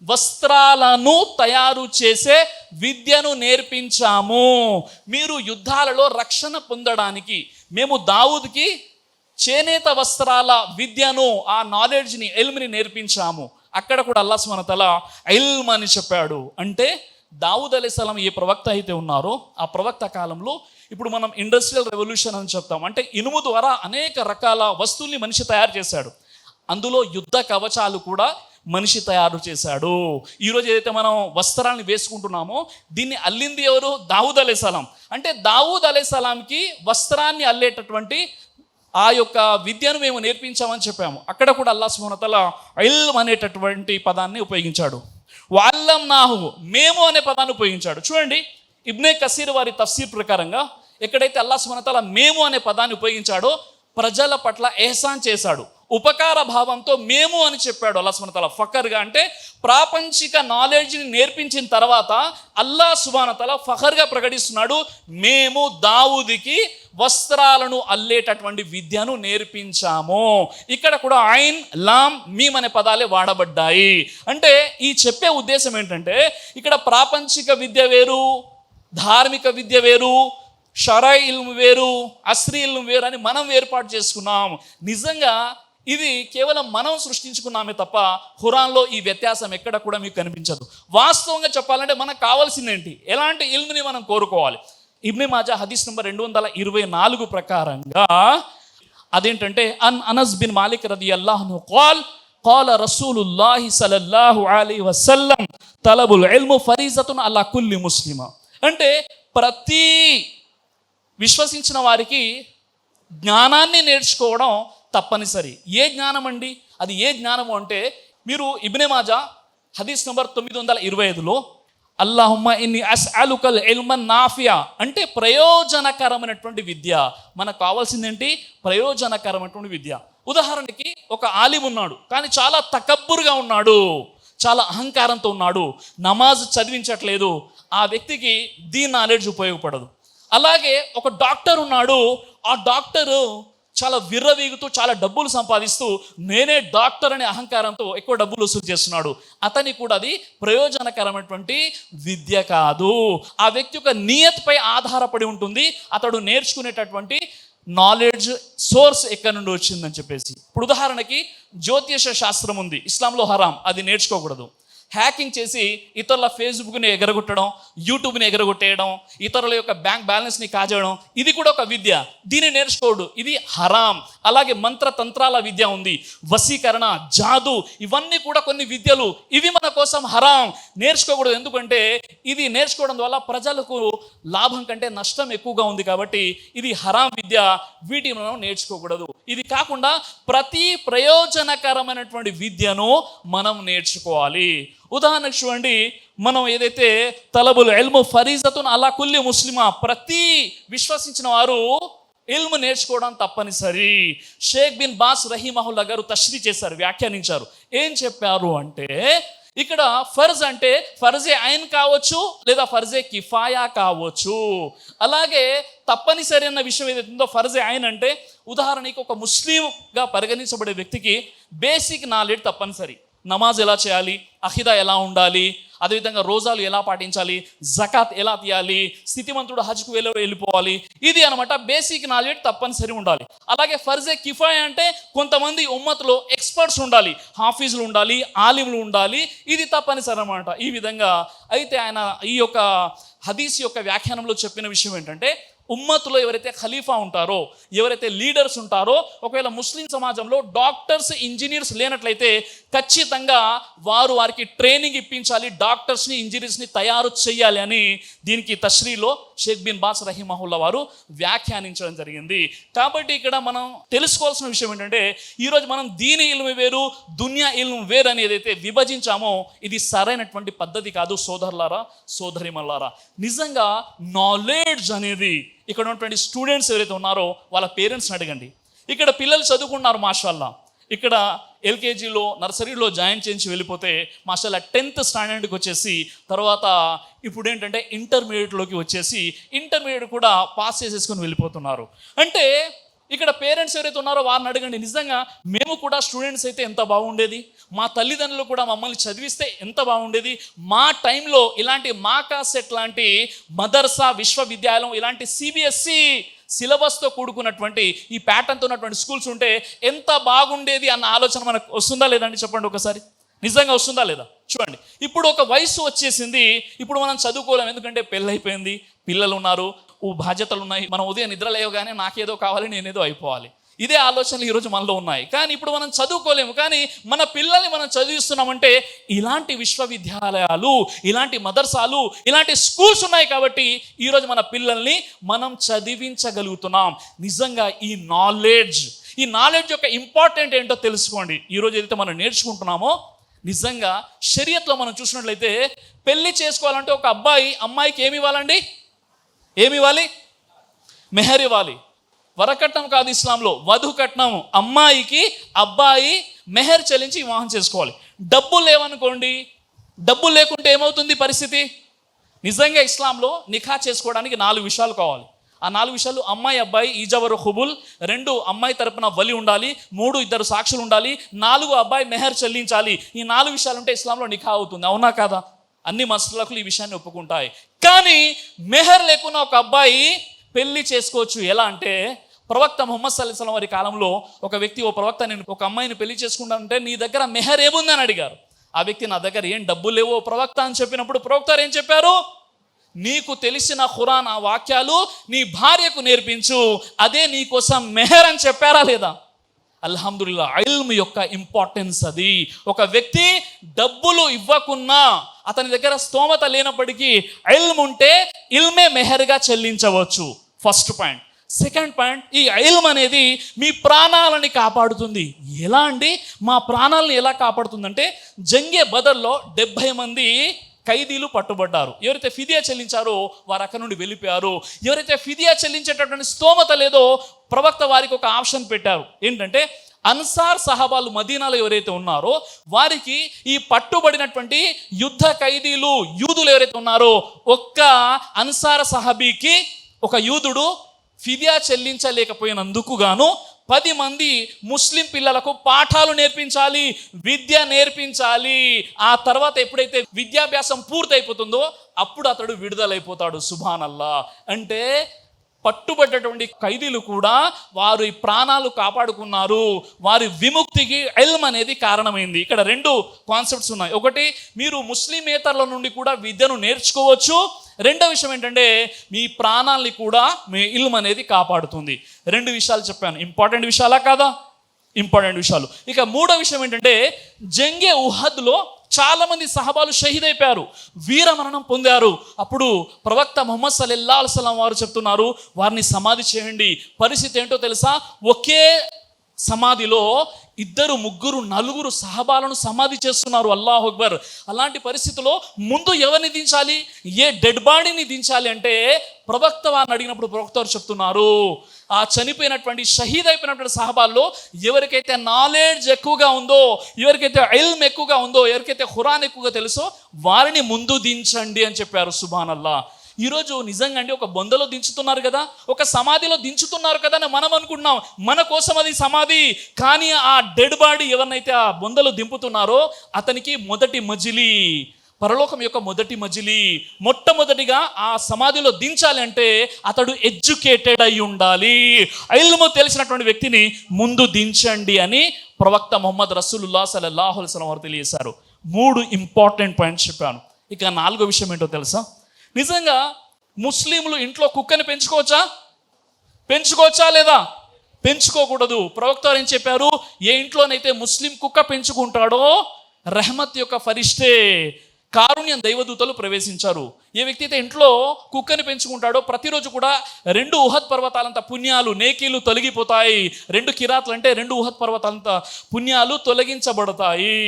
వస్త్రాలను తయారు చేసే విద్యను నేర్పించాము. మీరు యుద్ధాలలో రక్షణ పొందడానికి మేము దావూద్కి చేనేత వస్త్రాల విద్యను, ఆ నాలెడ్జ్ని, ఇల్మ్ని నేర్పించాము. అక్కడ కూడా అల్లాహ్ సుబ్హానహు వ తఆలా ఇల్మ్ అని చెప్పాడు. అంటే దావూద్ అలైహిస్సలాం ఏ ప్రవక్త అయితే ఉన్నారో ఆ ప్రవక్త కాలంలో ఇప్పుడు మనం ఇండస్ట్రియల్ రెవల్యూషన్ అని చెప్తాం. అంటే ఇనుము ద్వారా అనేక రకాల వస్తువుల్ని మనిషి తయారు చేశాడు. అందులో యుద్ధ కవచాలు కూడా మనిషి తయారు చేశాడు. ఈరోజు ఏదైతే మనం వస్త్రాలను వేసుకుంటున్నామో దీన్ని అల్లింది ఎవరు? దావూద్ అలైహిస్సలాం. అంటే దావూద్ అలైహిస్సలాంకి వస్త్రాన్ని అల్లేటటువంటి ఆ యొక్క విద్యను మేము నేర్పించామని చెప్పాము. అక్కడ కూడా అల్లాహ్ సుబ్హానహు వ తఆలా ఇల్మ్ అనేటటువంటి పదాన్ని ఉపయోగించాడు. వఅల్లమ్నాహు మేము అనే పదాన్ని ఉపయోగించాడు. చూడండి, ఇబ్నే కసీర్ వారి తఫ్సీర్ ప్రకారంగా ఎక్కడైతే అల్లాహ్ సుబ్హానహు వ తఆలా మేము అనే పదాన్ని ఉపయోగించాడో ప్రజల పట్ల ఎహ్సాన్ చేశాడు. ఉపకార భావంతో మేము అని చెప్పాడు అల్లాహ్ సుబ్హానహు వ తఆలా. ఫఖర్గా అంటే ప్రాపంచిక నాలెడ్జ్ని నేర్పించిన తర్వాత అల్లాహ్ సుబ్హానహు వ తఆలా ఫఖర్గా ప్రకటిస్తున్నాడు, మేము దావూదుకి వస్త్రాలను అల్లేటటువంటి విద్యను నేర్పించాము. ఇక్కడ కూడా ఐన్ లామ్ మీమ్ అనే పదాలే వాడబడ్డాయి. అంటే ఈ చెప్పే ఉద్దేశం ఏంటంటే ఇక్కడ ప్రాపంచిక విద్య వేరు, ధార్మిక విద్య వేరు, షరై ఇల్మ్ వేరు, అస్రీ ఇల్మ్ వేరు అని మనం ఏర్పాటు చేసుకున్నాం. నిజంగా ఇది కేవలం మనం సృష్టించుకున్నామే తప్ప ఖురాన్లో ఈ వ్యత్యాసం ఎక్కడ కూడా మీకు కనిపించదు. వాస్తవంగా చెప్పాలంటే మనకు కావాల్సిందేంటి? ఎలాంటి ఇల్మ్ని మనం కోరుకోవాలి? ఇబ్నే మాజా హదీస్ నంబర్ 224 ప్రకారంగా అదేంటంటే అనస్ బిన్ మాలిక్ రదియల్లాహు అన్హు ఖాల్ ఖాల రసూలుల్లాహి సల్లల్లాహు అలైహి వసల్లం తలబుల్ ఇల్ము ఫరీజతున్ అలా కుల్లి ముస్లిమ. అంటే ప్రతి విశ్వసించిన వారికి జ్ఞానాన్ని నేర్చుకోవడం తప్పనిసరి. ఏ జ్ఞానం అండి? అది ఏ జ్ఞానము అంటే మీరు ఇబ్నే మాజా హదీస్ నంబర్ 925లో అల్లాహుమ్మా ఇన్ని అస్అలుకల్ ఇల్మన్ నాఫియా అంటే ప్రయోజనకరమైనటువంటి విద్య. మనకు కావాల్సిందేంటి? ప్రయోజనకరమైనటువంటి విద్య. ఉదాహరణకి ఒక ఆలిం ఉన్నాడు, కానీ చాలా తకబ్బురుగా ఉన్నాడు, చాలా అహంకారంతో ఉన్నాడు, నమాజ్ చదివించట్లేదు. ఆ వ్యక్తికి దీని నాలెడ్జ్ ఉపయోగపడదు. అలాగే ఒక డాక్టర్ ఉన్నాడు, ఆ డాక్టరు చాలా విర్రవీగుతూ చాలా డబ్బులు సంపాదిస్తూ నేనే డాక్టర్ అనే అహంకారంతో ఎక్కువ డబ్బులు వసూలు చేస్తున్నాడు. అతనికి కూడా అది ప్రయోజనకరమైనటువంటి విద్య కాదు. ఆ వ్యక్తి యొక్క నియత్పై ఆధారపడి ఉంటుంది అతడు నేర్చుకునేటటువంటి నాలెడ్జ్ సోర్స్ ఎక్కడి నుండి వచ్చిందని చెప్పేసి. ఇప్పుడు ఉదాహరణకి జ్యోతిష శాస్త్రం ఉంది, ఇస్లాంలో హరాం, అది నేర్చుకోకూడదు. హ్యాకింగ్ చేసి ఇతరుల ఫేస్బుక్ని ఎగరగొట్టడం, యూట్యూబ్ని ఎగరగొట్టేయడం, ఇతరుల యొక్క బ్యాంక్ బ్యాలెన్స్ని కాజేయడం, ఇది కూడా ఒక విద్య. దీన్ని నేర్చుకోడు, ఇది హరాం. అలాగే మంత్రతంత్రాల విద్య ఉంది, వశీకరణ, జాదు, ఇవన్నీ కూడా కొన్ని విద్యలు. ఇవి మన కోసం హరాం, నేర్చుకోకూడదు. ఎందుకంటే ఇది నేర్చుకోవడం వల్ల ప్రజలకు లాభం కంటే నష్టం ఎక్కువగా ఉంది కాబట్టి ఇది హరాం విద్య, వీటిని మనం నేర్చుకోకూడదు. ఇది కాకుండా ప్రతి ప్రయోజనకరమైనటువంటి విద్యను మనం నేర్చుకోవాలి. ఉదాహరణకు చూడండి, మనం ఏదైతే తలబుల్ ఇల్ము ఫరీజతున్ అలా కుల్లి ముస్లిమా, ప్రతి విశ్వసించిన వారు ఇల్ము నేర్చుకోవడం తప్పనిసరి. షేక్ బిన్ బాస్ రహీమహుల్లా గారు తష్రీ చేశారు, వ్యాఖ్యానించారు. ఏం చెప్పారు అంటే, ఇక్కడ ఫర్జ్ అంటే ఫర్జే ఐన్ కావచ్చు, లేదా ఫర్జే కిఫాయా కావచ్చు. అలాగే తప్పనిసరి అన్న విషయం ఏదైతే ఉందో ఫర్జే ఐన్ అంటే, ఉదాహరణకి ఒక ముస్లింగా పరిగణించబడే వ్యక్తికి బేసిక్ నాలెడ్జ్ తప్పనిసరి. నమాజ్ ఎలా చేయాలి, అఖిదా ఎలా ఉండాలి, అదేవిధంగా రోజాలు ఎలా పాటించాలి, జకాత్ ఎలా తీయాలి, స్థితిమంతుడు హజ్కు వెళ్ళిపోవాలి, ఇది అనమాట బేసిక్ నాలెడ్జ్ తప్పనిసరి ఉండాలి. అలాగే ఫర్జే కిఫాయా అంటే కొంతమంది ఉమ్మత్లో ఎక్స్పర్ట్స్ ఉండాలి, హాఫీజులు ఉండాలి, ఆలిములు ఉండాలి, ఇది తప్పనిసరి అనమాట. ఈ విధంగా అయితే ఆయన ఈ యొక్క హదీస్ యొక్క వ్యాఖ్యానంలో చెప్పిన విషయం ఏంటంటే, ఉమ్మత్తులో ఎవరైతే ఖలీఫా ఉంటారో, ఎవరైతే లీడర్స్ ఉంటారో, ఒకవేళ ముస్లిం సమాజంలో డాక్టర్స్, ఇంజనీర్స్ లేనట్లయితే ఖచ్చితంగా వారికి ట్రైనింగ్ ఇప్పించాలి, డాక్టర్స్ని, ఇంజనీర్స్ని తయారు చేయాలి అని దీనికి తష్రీలో షేక్ బిన్ బాస్ రహీమహుల్లా వారు వ్యాఖ్యానించడం జరిగింది. కాబట్టి ఇక్కడ మనం తెలుసుకోవాల్సిన విషయం ఏంటంటే, ఈరోజు మనం దీని ఇల్ము వేరు, దునియా ఇల్ము వేరు అని ఏదైతే విభజించామో ఇది సరైనటువంటి పద్ధతి కాదు. సోదరులారా, సోదరిమల్లారా, నిజంగా నాలెడ్జ్ అనేది ఇక్కడ ఉన్నటువంటి స్టూడెంట్స్ ఎవరైతే ఉన్నారో వాళ్ళ పేరెంట్స్ని అడగండి. ఇక్కడ పిల్లలు చదువుకున్నారు మాషాల్లా, ఇక్కడ ఎల్కేజీలో నర్సరీలో జాయిన్ చేయించి వెళ్ళిపోతే మాషాల్లా 10th స్టాండర్డ్కి వచ్చేసి తర్వాత ఇప్పుడు ఏంటంటే ఇంటర్మీడియట్లోకి వచ్చేసి ఇంటర్మీడియట్ కూడా పాస్ చేసేసుకొని వెళ్ళిపోతున్నారు. అంటే ఇక్కడ పేరెంట్స్ ఎవరైతే ఉన్నారో వారిని అడగండి, నిజంగా మేము కూడా స్టూడెంట్స్ అయితే ఎంత బాగుండేది, మా తల్లిదండ్రులు కూడా మమ్మల్ని చదివిస్తే ఎంత బాగుండేది, మా టైంలో ఇలాంటి మాకాసెట్ లాంటి మదర్సా, విశ్వవిద్యాలయం, ఇలాంటి సిబిఎస్ఈ సిలబస్తో కూడుకున్నటువంటి ఈ ప్యాటర్న్తో ఉన్నటువంటి స్కూల్స్ ఉంటే ఎంత బాగుండేది అన్న ఆలోచన మనకు వస్తుందా లేదండి? చెప్పండి ఒకసారి, నిజంగా వస్తుందా లేదా? చూడండి, ఇప్పుడు ఒక వయసు వచ్చేసింది, ఇప్పుడు మనం చదువుకోలేం, ఎందుకంటే పెళ్ళైపోయింది, పిల్లలు ఉన్నారు, బాధ్యతలు ఉన్నాయి, మనం ఉదయం నిద్ర లేవగానే నాకేదో కావాలి, నేనేదో అయిపోవాలి, ఇదే ఆలోచనలు ఈరోజు మనలో ఉన్నాయి. కానీ ఇప్పుడు మనం చదువుకోలేము, కానీ మన పిల్లల్ని మనం చదివిస్తున్నామంటే ఇలాంటి విశ్వవిద్యాలయాలు, ఇలాంటి మదర్సాలు, ఇలాంటి స్కూల్స్ ఉన్నాయి కాబట్టి ఈరోజు మన పిల్లల్ని మనం చదివించగలుగుతున్నాం. నిజంగా ఈ నాలెడ్జ్ యొక్క ఇంపార్టెంట్ ఏంటో తెలుసుకోండి. ఈరోజు ఏదైతే మనం నేర్చుకుంటున్నామో, నిజంగా షరియత్లో మనం చూసినట్లయితే పెళ్లి చేసుకోవాలంటే ఒక అమ్మాయికి ఏమి ఇవ్వాలండి? ఏమి ఇవ్వాలి? మెహర్ ఇవ్వాలి. వరకట్నం కాదు ఇస్లాంలో, వధు కట్నం. అమ్మాయికి అబ్బాయి మెహర్ చెల్లించి వివాహం చేసుకోవాలి. డబ్బులు లేవనుకోండి, డబ్బులు లేకుంటే ఏమవుతుంది పరిస్థితి? నిజంగా ఇస్లాంలో నిఖా చేసుకోవడానికి 4 విషయాలు కావాలి. ఆ 4 విషయాలు: అమ్మాయి అబ్బాయి ఈజవరు హుబుల్, 2 అమ్మాయి తరపున వలి ఉండాలి, 3 2 సాక్షులు ఉండాలి, 4 అబ్బాయి మెహర్ చెల్లించాలి. ఈ 4 విషయాలు ఉంటే ఇస్లాంలో నిఖా అవుతుంది. అవునా కాదా? అన్ని మసలకులు ఈ విషయాన్ని ఒప్పుకుంటాయి. కానీ మెహర్ లేకున్నా ఒక అబ్బాయి పెళ్లి చేసుకోవచ్చు. ఎలా అంటే, ప్రవక్త ముహమ్మద్ సల్లల్లాహు అలైహి వసల్లం వారి కాలంలో ఒక వ్యక్తి, ఓ ప్రవక్త, నేను ఒక అమ్మాయిని పెళ్లి చేసుకుంటానంటే నీ దగ్గర మెహర్ ఏముందని అడిగారు. ఆ వ్యక్తి, నా దగ్గర ఏం డబ్బులు లేవో ప్రవక్త అని చెప్పినప్పుడు ప్రవక్త ఏం చెప్పారు? నీకు తెలిసిన ఖురాన్ ఆ వాక్యాలు నీ భార్యకు నేర్పించు, అదే నీ కోసం మెహర్ అని చెప్పారా లేదా? అల్హమ్దుల్లా, ఇల్మ్ యొక్క ఇంపార్టెన్స్ అది. ఒక వ్యక్తి డబ్బులు ఇవ్వకున్నా, అతని దగ్గర స్తోమత లేనప్పటికీ ఇల్మ్ ఉంటే ఇల్మే మెహర్గా చెల్లించవచ్చు. First point. సెకండ్ పాయింట్, ఈ ఇల్మ్ అనేది మీ ప్రాణాలని కాపాడుతుంది. ఎలా అండి? మా ప్రాణాలను ఎలా కాపాడుతుందంటే, జంగే బదర్లో 70 మంది ఖైదీలు పట్టుబడ్డారు. ఎవరైతే ఫిదియా చెల్లించారో వారు అక్కడ నుండి వెళ్ళిపోయారు. ఎవరైతే ఫిదియా చెల్లించేటటువంటి స్తోమత లేదో ప్రవక్త వారికి ఒక ఆప్షన్ పెట్టారు. ఏంటంటే, అన్సార్ సహాబాలు మదీనాలో ఎవరైతే ఉన్నారో వారికి ఈ పట్టుబడినటువంటి యుద్ధ ఖైదీలు, యూదులు ఎవరైతే ఉన్నారో, ఒక్క అన్సార్ సహాబీకి ఒక యూదుడు ఫిదియా చెల్లించలేకపోయినందుకు గాను 10 మంది ముస్లిం పిల్లలకు పాఠాలు నేర్పించాలి, విద్య నేర్పించాలి. ఆ తర్వాత ఎప్పుడైతే విద్యాభ్యాసం పూర్తయిపోతుందో అప్పుడు అతడు విడుదలైపోతాడు. సుబ్హానల్లా. అంటే పట్టుబడ్డటువంటి ఖైదీలు కూడా వారి ప్రాణాలు కాపాడుకున్నారు. వారి విముక్తికి ఇల్మ్ అనేది కారణమైంది. ఇక్కడ 2 కాన్సెప్ట్స్ ఉన్నాయి. ఒకటి, మీరు ముస్లిమేతరుల నుండి కూడా విద్యను నేర్చుకోవచ్చు. రెండో విషయం ఏంటంటే, మీ ప్రాణాలని కూడా మీ ఇల్మ్ అనేది కాపాడుతుంది. 2 విషయాలు చెప్పాను. ఇంపార్టెంట్ విషయాలా కాదా? ఇంపార్టెంట్ విషయాలు. ఇక 3వ విషయం ఏంటంటే, జంగే ఉహద్లో చాలామంది సహాబాలు షహీద్ అయిపోయారు, వీరమరణం పొందారు. అప్పుడు ప్రవక్త ముహమ్మద్ సల్లల్లాహు అలైహి వసల్లం వారు చెప్తున్నారు, వారిని సమాధి చేయండి. పరిస్థితి ఏంటో తెలుసా? ఒకే సమాధిలో 2 3 4 సహబాలను సమాధి చేస్తున్నారు. అల్లాహు అక్బర్. అలాంటి పరిస్థితిలో ముందు ఎవరిని దించాలి, ఏ డెడ్ బాడీని దించాలి అంటే ప్రవక్త వారిని అడిగినప్పుడు ప్రవక్త వారు చెప్తున్నారు, ఆ చనిపోయినటువంటి షహీద్ అయిపోయినటువంటి సహబాల్లో ఎవరికైతే నాలెడ్జ్ ఎక్కువగా ఉందో, ఎవరికైతే ఇల్మ్ ఎక్కువగా ఉందో, ఎవరికైతే ఖురాన్ ఎక్కువగా తెలుసో వారిని ముందు దించండి అని చెప్పారు. సుబ్హానల్లా. ఈరోజు నిజంగా అండి ఒక బొందలో దించుతున్నారు కదా, ఒక సమాధిలో దించుతున్నారు కదా అని మనం అనుకుంటున్నాం, మన కోసం అది సమాధి. కానీ ఆ డెడ్ బాడీ ఎవరినైతే ఆ బొందలో దింపుతున్నారో అతనికి మొదటి మజిలీ, పరలోకం యొక్క మొదటి మజిలీ. మొట్టమొదటిగా ఆ సమాధిలో దించాలి అంటే అతడు ఎడ్యుకేటెడ్ అయి ఉండాలి, ఇల్ము తెలిసినటువంటి వ్యక్తిని ముందు దించండి అని ప్రవక్త ముహమ్మద్ రసూలుల్లాహ్ సల్లల్లాహు అలైహి వసల్లం వారు తెలియజేశారు. 3 ఇంపార్టెంట్ పాయింట్స్ చెప్పాను. ఇక 4వ విషయం ఏంటో తెలుసా? నిజంగా ముస్లింలు ఇంట్లో కుక్కని పెంచుకోవచ్చా లేదా? పెంచుకోకూడదు. ప్రవక్త వారు ఏం చెప్పారు? ఏ ఇంట్లోనైతే ముస్లిం కుక్క పెంచుకుంటాడో రెహమత్ యొక్క ఫరిష్టే, కారుణ్యం దైవదూతలు ప్రవేశించారు. ఏ వ్యక్తి అయితే ఇంట్లో కుక్కని పెంచుకుంటాడో ప్రతిరోజు కూడా 2 ఉహద్ పర్వతాలంత పుణ్యాలు, నేకీలు తొలగిపోతాయి. 2 కిరాతులు అంటే 2 ఉహద్ పర్వతాలంత పుణ్యాలు తొలగించబడతాయి.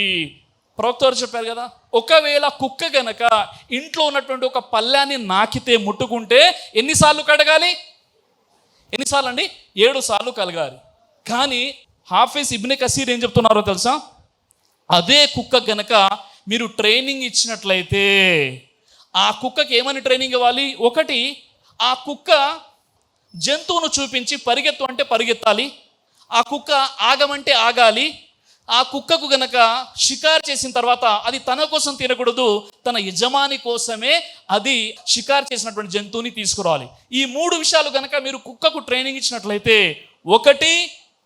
ప్రవక్త వారు చెప్పారు కదా, ఒకవేళ కుక్క గనక ఇంట్లో ఉన్నటువంటి ఒక పళ్ళాన్ని నాకితే, ముట్టుకుంటే ఎన్నిసార్లు కడగాలి? ఎన్నిసార్లు అండి? 7 సార్లు కలగాలి. కానీ హాఫీజ్ ఇబ్నే కసీర్ ఏం చెప్తున్నారో తెలుసా? అదే కుక్క గనక మీరు ట్రైనింగ్ ఇచ్చినట్లయితే ఆ కుక్కకి ఏమని ట్రైనింగ్ ఇవ్వాలి? 1, ఆ కుక్క జంతువును చూపించి పరిగెత్తు అంటే పరిగెత్తాలి, ఆ కుక్క ఆగమంటే ఆగాలి. ఆ కుక్కకు గనక షికారు చేసిన తర్వాత అది తన కోసం తినకూడదు, తన యజమాని కోసమే అది షికారు చేసినటువంటి జంతువుని తీసుకురావాలి. ఈ 3 విషయాలు గనక మీరు కుక్కకు ట్రైనింగ్ ఇచ్చినట్లయితే, 1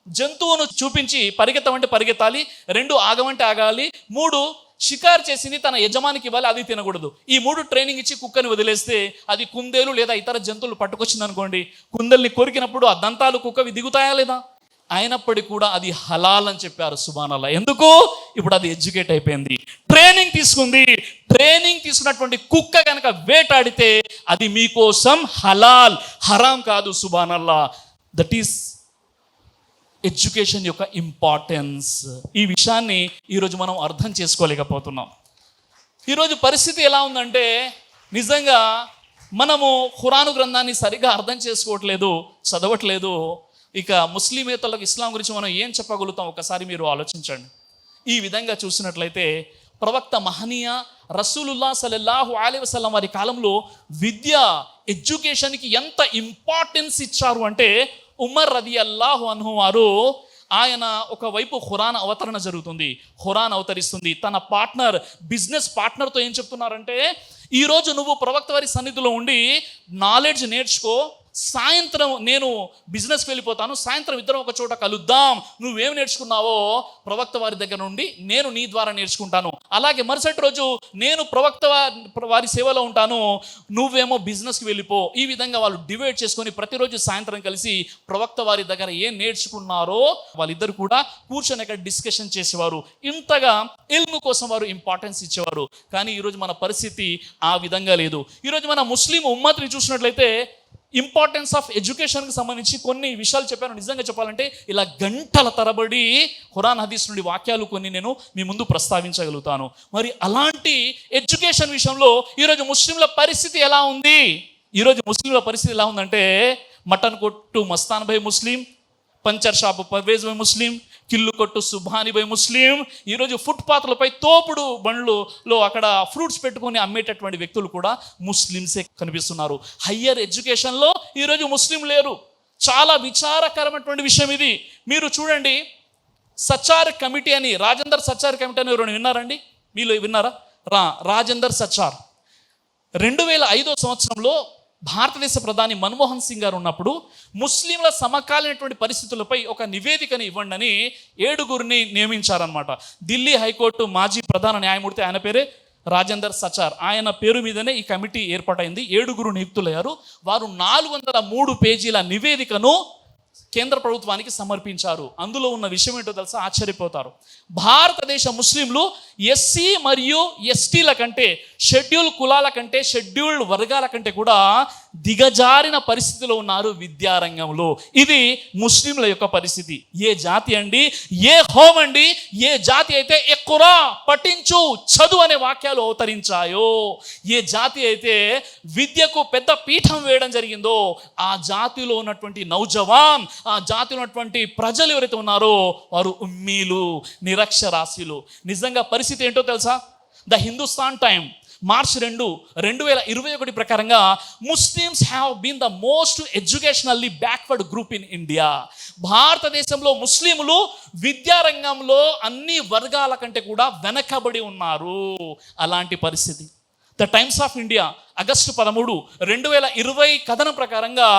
జంతువును చూపించి పరిగెత్తమంటే పరిగెత్తాలి, 2 ఆగమంటే ఆగాలి, 3 షికారు చేసింది తన యజమానికి ఇవ్వాలి, అది తినకూడదు. ఈ 3 ట్రైనింగ్ ఇచ్చి కుక్కని వదిలేస్తే అది కుందేలు లేదా ఇతర జంతువులు పట్టుకొచ్చింది అనుకోండి, కుందేల్ని కొరికినప్పుడు ఆ దంతాలు కుక్కవి దిగుతాయా లేదా? అయినప్పటికీ కూడా అది హలాల్ అని చెప్పారు. సుబ్హానల్లాహ్. ఎందుకు? ఇప్పుడు అది ఎడ్యుకేట్ అయిపోయింది, ట్రైనింగ్ తీసుకుంది. ట్రైనింగ్ తీసుకున్నటువంటి కుక్క కనుక వేటాడితే అది మీకోసం హలాల్, హరాం కాదు. సుబ్హానల్లాహ్. దట్ ఈస్ ఎడ్యుకేషన్ యొక్క ఇంపార్టెన్స్. ఈ విషయాన్ని ఈరోజు మనం అర్థం చేసుకోలేకపోతున్నాం. ఈరోజు పరిస్థితి ఎలా ఉందంటే నిజంగా మనము ఖురాను గ్రంథాన్ని సరిగా అర్థం చేసుకోవట్లేదు, చదవట్లేదు. ఇక ముస్లిమేతలకు ఇస్లాం గురించి మనం ఏం చెప్పగలుగుతాం ఒకసారి మీరు ఆలోచించండి. ఈ విధంగా చూసినట్లయితే ప్రవక్త మహనీయ రసూలుల్లాహ్ సల్లల్లాహు అలైహి వసల్లం వారి కాలంలో విద్య, ఎడ్యుకేషన్కి ఎంత ఇంపార్టెన్స్ ఇచ్చారు అంటే ఉమర్ రదియల్లాహు అన్హు వారు, ఆయన ఒకవైపు ఖురాన్ అవతరణ జరుగుతుంది, ఖురాన్ అవతరిస్తుంది. తన పార్ట్నర్, బిజినెస్ పార్ట్నర్తో ఏం చెప్తున్నారంటే, ఈరోజు నువ్వు ప్రవక్త వారి సన్నిధిలో ఉండి నాలెడ్జ్ నేర్చుకో, సాయంత్రం నేను బిజినెస్కి వెళ్ళిపోతాను, సాయంత్రం ఇద్దరం ఒక చోట కలుద్దాం, నువ్వేం నేర్చుకున్నావో ప్రవక్త వారి దగ్గర నుండి నేను నీ ద్వారా నేర్చుకుంటాను, అలాగే మరుసటి రోజు నేను ప్రవక్త వారి సేవలో ఉంటాను, నువ్వేమో బిజినెస్కి వెళ్ళిపో. ఈ విధంగా వాళ్ళు డివైడ్ చేసుకొని ప్రతిరోజు సాయంత్రం కలిసి ప్రవక్త వారి దగ్గర ఏం నేర్చుకున్నారో వాళ్ళిద్దరు కూడా కూర్చొని అక్కడ డిస్కషన్ చేసేవారు. ఇంతగా ఇల్ము కోసం వారు ఇంపార్టెన్స్ ఇచ్చేవారు. కానీ ఈరోజు మన పరిస్థితి ఆ విధంగా లేదు. ఈరోజు మన ముస్లిం ఉమ్మత్ని చూసినట్లయితే ఇంపార్టెన్స్ ఆఫ్ ఎడ్యుకేషన్కి సంబంధించి కొన్ని విషయాలు చెప్పాను. నిజంగా చెప్పాలంటే ఇలా గంటల తరబడి ఖురాన్ హదీస్ నుండి వాక్యాలు కొన్ని నేను మీ ముందు ప్రస్తావించగలుగుతాను. మరి అలాంటి ఎడ్యుకేషన్ విషయంలో ఈరోజు ముస్లింల పరిస్థితి ఎలా ఉంది? ఈరోజు ముస్లింల పరిస్థితి ఎలా ఉందంటే, మటన్ కొట్టు మస్తాన్ భాయ్ ముస్లిం, పంచర్ షాపు పర్వేజ్ భాయ్ ముస్లిం, కిల్లు కొట్టు సుభాని భాయ్ ముస్లిం. ఈరోజు ఫుట్పాత్లపై తోపుడు బండ్లలో అక్కడ ఫ్రూట్స్ పెట్టుకొని అమ్మేటటువంటి వ్యక్తులు కూడా ముస్లిమ్సే కనిపిస్తున్నారు. హయ్యర్ ఎడ్యుకేషన్లో ఈరోజు ముస్లిం లేరు. చాలా విచారకరమైనటువంటి విషయం ఇది. మీరు చూడండి, సచార్ కమిటీ అని, రాజేందర్ సచార్ కమిటీ అని ఎవరైనా విన్నారండి? మీలో విన్నారా? రాజేందర్ సచార్ 2005 సంవత్సరంలో భారతదేశ ప్రధాని మన్మోహన్ సింగ్ గారు ఉన్నప్పుడు ముస్లింల సమకాలీనటువంటి పరిస్థితులపై ఒక నివేదికని ఇవ్వండి అని 7గురిని నియమించారనమాట. ఢిల్లీ హైకోర్టు మాజీ ప్రధాన న్యాయమూర్తి, ఆయన పేరే రాజేందర్ సచార్, ఆయన పేరు మీదనే ఈ కమిటీ ఏర్పాటైంది. 7గురు నియుక్తులయ్యారు. వారు 403 పేజీల నివేదికను కేంద్ర ప్రభుత్వానికి సమర్పించారు. అందులో ఉన్న విషయం ఏంటో తెలుసా, ఆశ్చర్యపోతారు. భారతదేశ ముస్లింలు ఎస్సీ మరియు ఎస్టీల కంటే, షెడ్యూల్ కులాల కంటే, షెడ్యూల్డ్ వర్గాల కంటే కూడా దిగజారిన పరిస్థితిలో ఉన్నారు విద్యారంగంలో. ఇది ముస్లింల యొక్క పరిస్థితి. ఏ జాతి అండి, ఏ హోం అండి, ఏ జాతి అయితే ఇఖ్రా పఠించు చదువు అనే వాక్యాలు అవతరించాయో, ఏ జాతి అయితే విద్యకు పెద్ద పీఠం వేయడం జరిగిందో, ఆ జాతిలో ఉన్నటువంటి నౌజవాన్, ఆ జాతిలో ఉన్నటువంటి ప్రజలు ఎవరైతే ఉన్నారో వారు ఉమ్మీలు, నిరక్షరాస్యులు. నిజంగా పరిస్థితి ఏంటో తెలుసా? ద హిందుస్థాన్ టైం మార్చ్ 2, 2021 ప్రకారంగా Muslims have been the most educationally backward group in India. భారతదేశంలో ముస్లింలు విద్యారంగంలో అన్ని వర్గాల కంటే కూడా వెనకబడి ఉన్నారు. అలాంటి పరిస్థితి. The times of India August 13, 2020 కథనం ప్రకారంగా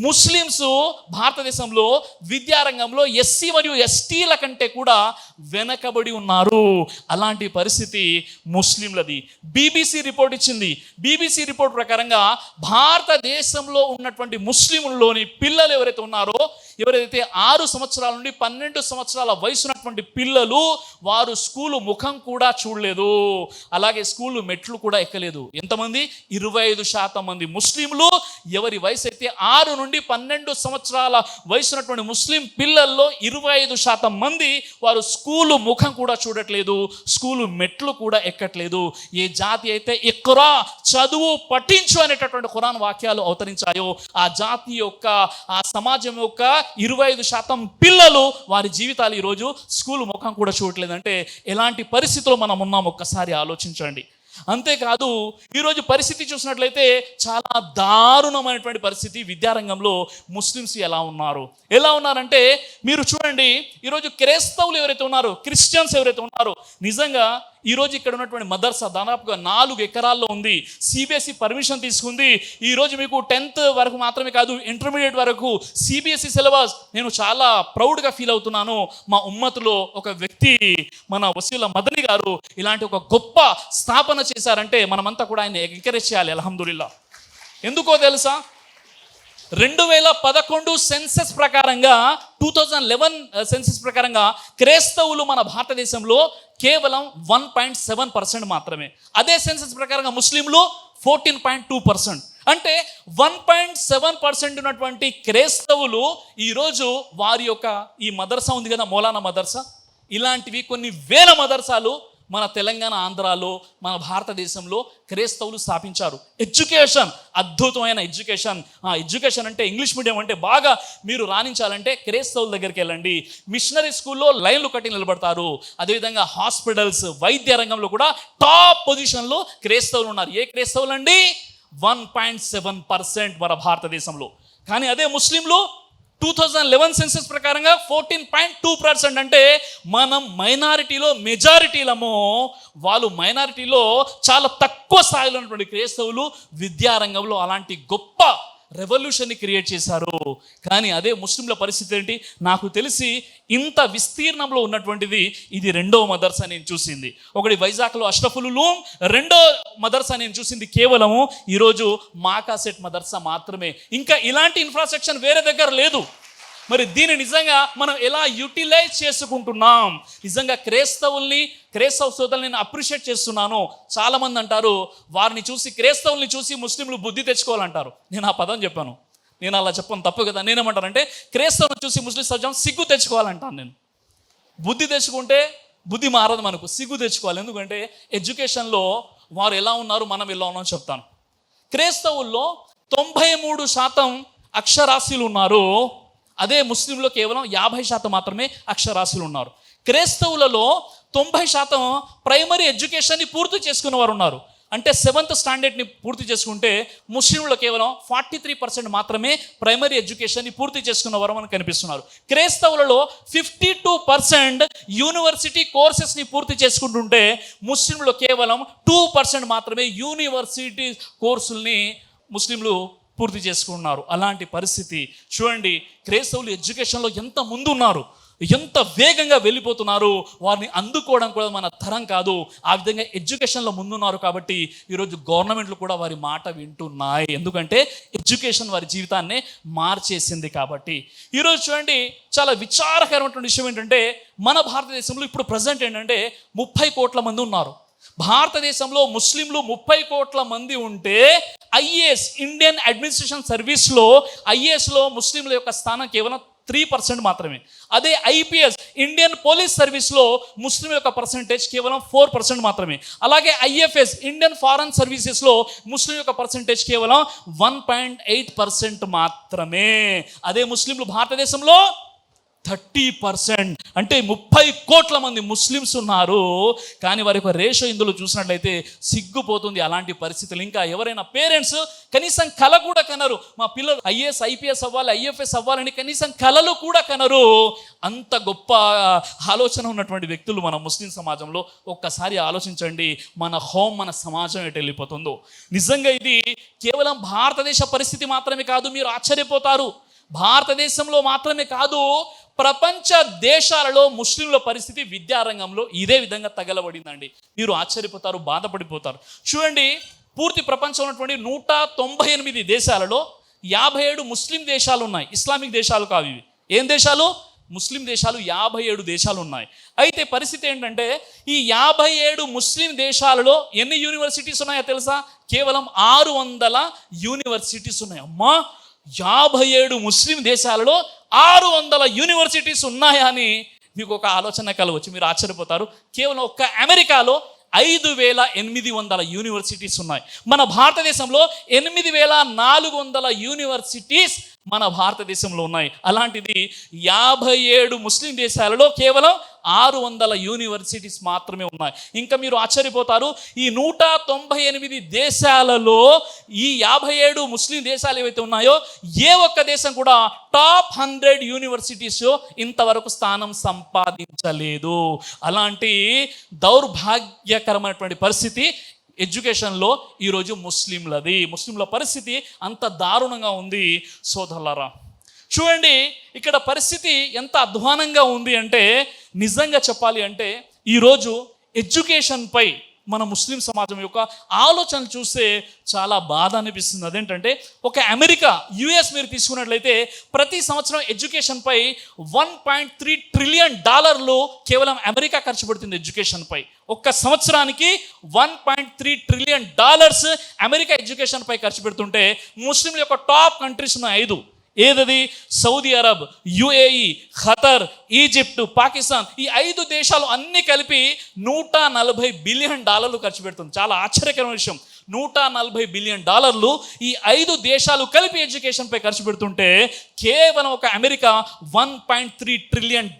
ముస్లిమ్స్ భారతదేశంలో విద్యారంగంలో ఎస్సీ మరియు ఎస్టీల కంటే కూడా వెనకబడి ఉన్నారు. అలాంటి పరిస్థితి ముస్లింలది. బీబీసీ రిపోర్ట్ ఇచ్చింది. బీబీసీ రిపోర్ట్ ప్రకారంగా భారతదేశంలో ఉన్నటువంటి ముస్లింల్లోని పిల్లలు ఎవరైతే ఉన్నారో, ఎవరైతే 6 సంవత్సరాల నుండి 12 సంవత్సరాల వయసు ఉన్నటువంటి పిల్లలు, వారు స్కూలు ముఖం కూడా చూడలేదు, అలాగే స్కూలు మెట్లు కూడా ఎక్కలేదు. ఎంతమంది? 25% మంది ముస్లింలు. ఎవరి వయసు అయితే 6 నుండి 12 సంవత్సరాల వయసు ఉన్నటువంటి ముస్లిం పిల్లల్లో 25% మంది వారు స్కూలు ముఖం కూడా చూడట్లేదు, స్కూలు మెట్లు కూడా ఎక్కట్లేదు. ఏ జాతి అయితే ఇఖ్రా చదువు పఠించు అనేటటువంటి ఖురాన్ వాక్యాలు అవతరించాయో, ఆ జాతి యొక్క, ఆ సమాజం యొక్క 25% పిల్లలు వారి జీవితాలు ఈరోజు స్కూలు ముఖం కూడా చూడట్లేదంటే ఎలాంటి పరిస్థితిలో మనం ఉన్నాం ఒక్కసారి ఆలోచించండి. అంతేకాదు, ఈరోజు పరిస్థితి చూసినట్లయితే చాలా దారుణమైనటువంటి పరిస్థితి. విద్యారంగంలో ముస్లిమ్స్ ఎలా ఉన్నారంటే మీరు చూడండి, ఈరోజు క్రైస్తవులు ఎవరైతే ఉన్నారో, క్రిస్టియన్స్ ఎవరైతే ఉన్నారో, నిజంగా ఈరోజు ఇక్కడ ఉన్నటువంటి మదర్సా దాదాపుగా 4 ఎకరాల్లో ఉంది. సిబిఎస్ఈ పర్మిషన్ తీసుకుంది. ఈరోజు మీకు 10th వరకు మాత్రమే కాదు, ఇంటర్మీడియట్ వరకు సిబిఎస్ఈ సిలబస్. నేను చాలా ప్రౌడ్గా ఫీల్ అవుతున్నాను. మా ఉమ్మతులో ఒక వ్యక్తి, మన వసీల మదనీ గారు ఇలాంటి ఒక గొప్ప స్థాపన చేశారంటే మనమంతా కూడా ఆయన ఎంకరేజ్ చేయాలి. అల్హమ్దులిల్లా. ఎందుకో తెలుసా? 2011 సెన్సస్ ప్రకారంగా, 2011 సెన్సస్ ప్రకారంగా క్రైస్తవులు మన భారతదేశంలో కేవలం 1.7% మాత్రమే. అదే సెన్సస్ ప్రకారంగా ముస్లింలు 14.2%. అంటే 1.7% ఉన్నటువంటి క్రైస్తవులు ఈరోజు వారి యొక్క ఈ మదర్సా ఉంది కదా, మౌలానా మదర్సా, ఇలాంటివి కొన్ని వేల మదర్సాలు మన తెలంగాణ, ఆంధ్రాలో, మన భారతదేశంలో క్రైస్తవులు స్థాపించారు. ఎడ్యుకేషన్, అద్భుతమైన ఎడ్యుకేషన్. ఎడ్యుకేషన్ అంటే ఇంగ్లీష్ మీడియం అంటే బాగా మీరు రాణించాలంటే క్రైస్తవుల దగ్గరికి వెళ్ళండి. మిషనరీ స్కూల్లో లైన్లు కట్టి నిలబడతారు. అదేవిధంగా హాస్పిటల్స్, వైద్య రంగంలో కూడా టాప్ పొజిషన్లో క్రైస్తవులు ఉన్నారు. ఏ క్రైస్తవులు అండి? 1.7% మన భారతదేశంలో. కానీ అదే ముస్లింలు 2011 సెన్సస్ ప్రకారంగా 14.2%. అంటే మనం మైనారిటీలో మెజారిటీలమో, వాళ్ళు మైనారిటీలో చాలా తక్కువ స్థాయిలో ఉన్నటువంటి క్రైస్తవులు విద్యారంగంలో అలాంటి గొప్ప రెవల్యూషన్ని క్రియేట్ చేశారు. కానీ అదే ముస్లింల పరిస్థితి ఏంటి? నాకు తెలిసి ఇంత విస్తీర్ణంలో ఉన్నటువంటిది ఇది 2వ మదర్సా నేను చూసింది. ఒకటి వైజాగ్లో అష్రఫుల్ ఉలూమ్, 2వ మదర్సా నేను చూసింది కేవలము ఈరోజు మాకాసెట్ మదర్సా మాత్రమే. ఇంకా ఇలాంటి ఇన్ఫ్రాస్ట్రక్చర్ వేరే దగ్గర లేదు. మరి దీన్ని నిజంగా మనం ఎలా యూటిలైజ్ చేసుకుంటున్నాం? నిజంగా క్రైస్తవ సోదరుల్ని నేను అప్రిషియేట్ చేస్తున్నాను. చాలామంది అంటారు, వారిని చూసి, క్రైస్తవుల్ని చూసి ముస్లింలు బుద్ధి తెచ్చుకోవాలంటారు. నేను ఆ పదం చెప్పాను. నేను అలా చెప్పను, తప్పు కదా. నేనేమంటానంటే క్రైస్తవులను చూసి ముస్లిం సమాజం సిగ్గు తెచ్చుకోవాలంటాను. నేను బుద్ధి తెచ్చుకుంటే బుద్ధి మారదు, మనకు సిగ్గు తెచ్చుకోవాలి. ఎందుకంటే ఎడ్యుకేషన్లో వారు ఎలా ఉన్నారు, మనం ఎలా ఉన్నాం చెప్తాను. క్రైస్తవుల్లో 93% అక్షరాస్యులు ఉన్నారు. అదే ముస్లింలో కేవలం 50% మాత్రమే అక్షరాస్యులు ఉన్నారు. క్రైస్తవులలో 90% ప్రైమరీ ఎడ్యుకేషన్ని పూర్తి చేసుకున్న వారు ఉన్నారు. అంటే 7th స్టాండర్డ్ని పూర్తి చేసుకుంటే ముస్లింలో కేవలం 43% మాత్రమే ప్రైమరీ ఎడ్యుకేషన్ని పూర్తి చేసుకున్న వారు మనకు కనిపిస్తున్నారు. క్రైస్తవులలో 52% యూనివర్సిటీ కోర్సెస్ని పూర్తి చేసుకుంటుంటే ముస్లింలో కేవలం 2% మాత్రమే యూనివర్సిటీ కోర్సుల్ని ముస్లింలు పూర్తి చేసుకున్నారు. అలాంటి పరిస్థితి చూడండి. క్రైస్తవులు ఎడ్యుకేషన్లో ఎంత ముందు ఉన్నారు. ఎంత వేగంగా వెళ్ళిపోతున్నారు, వారిని అందుకోవడం కూడా మన తరం కాదు. ఆ విధంగా ఎడ్యుకేషన్లో ముందున్నారు కాబట్టి ఈరోజు గవర్నమెంట్లు కూడా వారి మాట వింటున్నాయి. ఎందుకంటే ఎడ్యుకేషన్ వారి జీవితాన్ని మార్చేసింది కాబట్టి. ఈరోజు చూడండి, చాలా విచారకరమైనటువంటి విషయం ఏంటంటే మన భారతదేశంలో ఇప్పుడు ప్రజెంట్ ఏంటంటే 30 కోట్ల మంది ఉన్నారు. భారతదేశంలో ముస్లింలు 30 కోట్ల మంది ఉంటే ఐఏఎస్, ఇండియన్ అడ్మినిస్ట్రేషన్ సర్వీస్లో ఐఏఎస్లో ముస్లింల యొక్క స్థానం కేవలం 3% మాత్రమే. అదే ఐపీఎస్, ఇండియన్ పోలీస్ సర్వీస్లో ముస్లిం యొక్క పర్సంటేజ్ కేవలం 4% మాత్రమే. అలాగే ఐఎఫ్ఎస్, ఇండియన్ ఫారెన్ సర్వీసెస్లో ముస్లిం యొక్క పర్సంటేజ్ కేవలం 1.8% మాత్రమే. అదే ముస్లింలు భారతదేశంలో 30%, అంటే 30 కోట్ల మంది ముస్లిమ్స్ ఉన్నారు. కానీ వారి యొక్క రేషో ఇందులో చూసినట్లయితే సిగ్గుపోతుంది. అలాంటి పరిస్థితులు ఇంకా ఎవరైనా పేరెంట్స్ కనీసం కల కూడా కనరు, మా పిల్లలు ఐఏఎస్ ఐపీఎస్ అవ్వాలి, ఐఎఫ్ఎస్ అవ్వాలని కనీసం కలలు కూడా కనరు. అంత గొప్ప ఆలోచన ఉన్నటువంటి వ్యక్తులు మన ముస్లిం సమాజంలో. ఒక్కసారి ఆలోచించండి, మన హోమ్, మన సమాజం ఎటు వెళ్ళిపోతుందో. నిజంగా ఇది కేవలం భారతదేశ పరిస్థితి మాత్రమే కాదు, మీరు ఆశ్చర్యపోతారు. భారతదేశంలో మాత్రమే కాదు, ప్రపంచ దేశాలలో ముస్లింల పరిస్థితి విద్యారంగంలో ఇదే విధంగా తగలబడిందండి. మీరు ఆశ్చర్యపోతారు, బాధపడిపోతారు. చూడండి, పూర్తి ప్రపంచంలో ఉన్నటువంటి 198 దేశాలలో 57 ముస్లిం దేశాలు ఉన్నాయి. ఇస్లామిక్ దేశాలు కావు ఇవి. ఏం దేశాలు? ముస్లిం దేశాలు 57 దేశాలు ఉన్నాయి. అయితే పరిస్థితి ఏంటంటే ఈ 57 ముస్లిం దేశాలలో ఎన్ని యూనివర్సిటీస్ ఉన్నాయో తెలుసా? కేవలం 600 యూనివర్సిటీస్ ఉన్నాయి. అమ్మా, 57 ముస్లిం దేశాలలో 600 యూనివర్సిటీస్ ఉన్నాయా అని మీకు ఒక ఆలోచన కలవచ్చు. మీరు ఆశ్చర్యపోతారు. కేవలం ఒక్క అమెరికాలో 5800 యూనివర్సిటీస్ ఉన్నాయి. మన భారతదేశంలో 8400 యూనివర్సిటీస్ మన భారతదేశంలో ఉన్నాయి. అలాంటిది 57 ముస్లిం దేశాలలో కేవలం 600 యూనివర్సిటీస్ మాత్రమే ఉన్నాయి. ఇంకా మీరు ఆశ్చర్యపోతారు, ఈ 198 దేశాలలో ఈ 57 ముస్లిం దేశాలు ఏవైతే ఉన్నాయో ఏ ఒక్క దేశం కూడా టాప్ 100 యూనివర్సిటీస్ ఇంతవరకు స్థానం సంపాదించలేదు. అలాంటి దౌర్భాగ్యకరమైనటువంటి పరిస్థితి ఎడ్యుకేషన్లో ఈరోజు ముస్లింల పరిస్థితి అంత దారుణంగా ఉంది సోదరులారా. చూడండి, ఇక్కడ పరిస్థితి ఎంత అధ్వానంగా ఉంది అంటే, నిజంగా చెప్పాలి అంటే ఈరోజు ఎడ్యుకేషన్పై మన ముస్లిం సమాజం యొక్క ఆలోచన చూస్తే చాలా బాధ అనిపిస్తుంది. అదేంటంటే ఒక అమెరికా, యుఎస్ మీరు తీసుకున్నట్లయితే ప్రతి సంవత్సరం ఎడ్యుకేషన్పై $1.3 ట్రిలియన్ కేవలం అమెరికా ఖర్చు పెడుతుంది ఎడ్యుకేషన్పై. ఒక్క సంవత్సరానికి $1.3 ట్రిలియన్ అమెరికా ఎడ్యుకేషన్పై ఖర్చు పెడుతుంటే ముస్లింల యొక్క టాప్ కంట్రీస్ ఉన్నాయి 5. ఏదది? Saudi Arab, UAE, Qatar, Egypt, Pakistan. ఈ 5 దేశాలు అన్ని కలిపి $140 బిలియన్ ఖర్చు పెడుతుంది. చాలా ఆశ్చర్యకరమైన విషయం. $140 బిలియన్ ఈ 5 దేశాలు కలిపి ఎడ్యుకేషన్పై ఖర్చు పెడుతుంటే కేవలం ఒక అమెరికా $1.3 ట్రిలియన్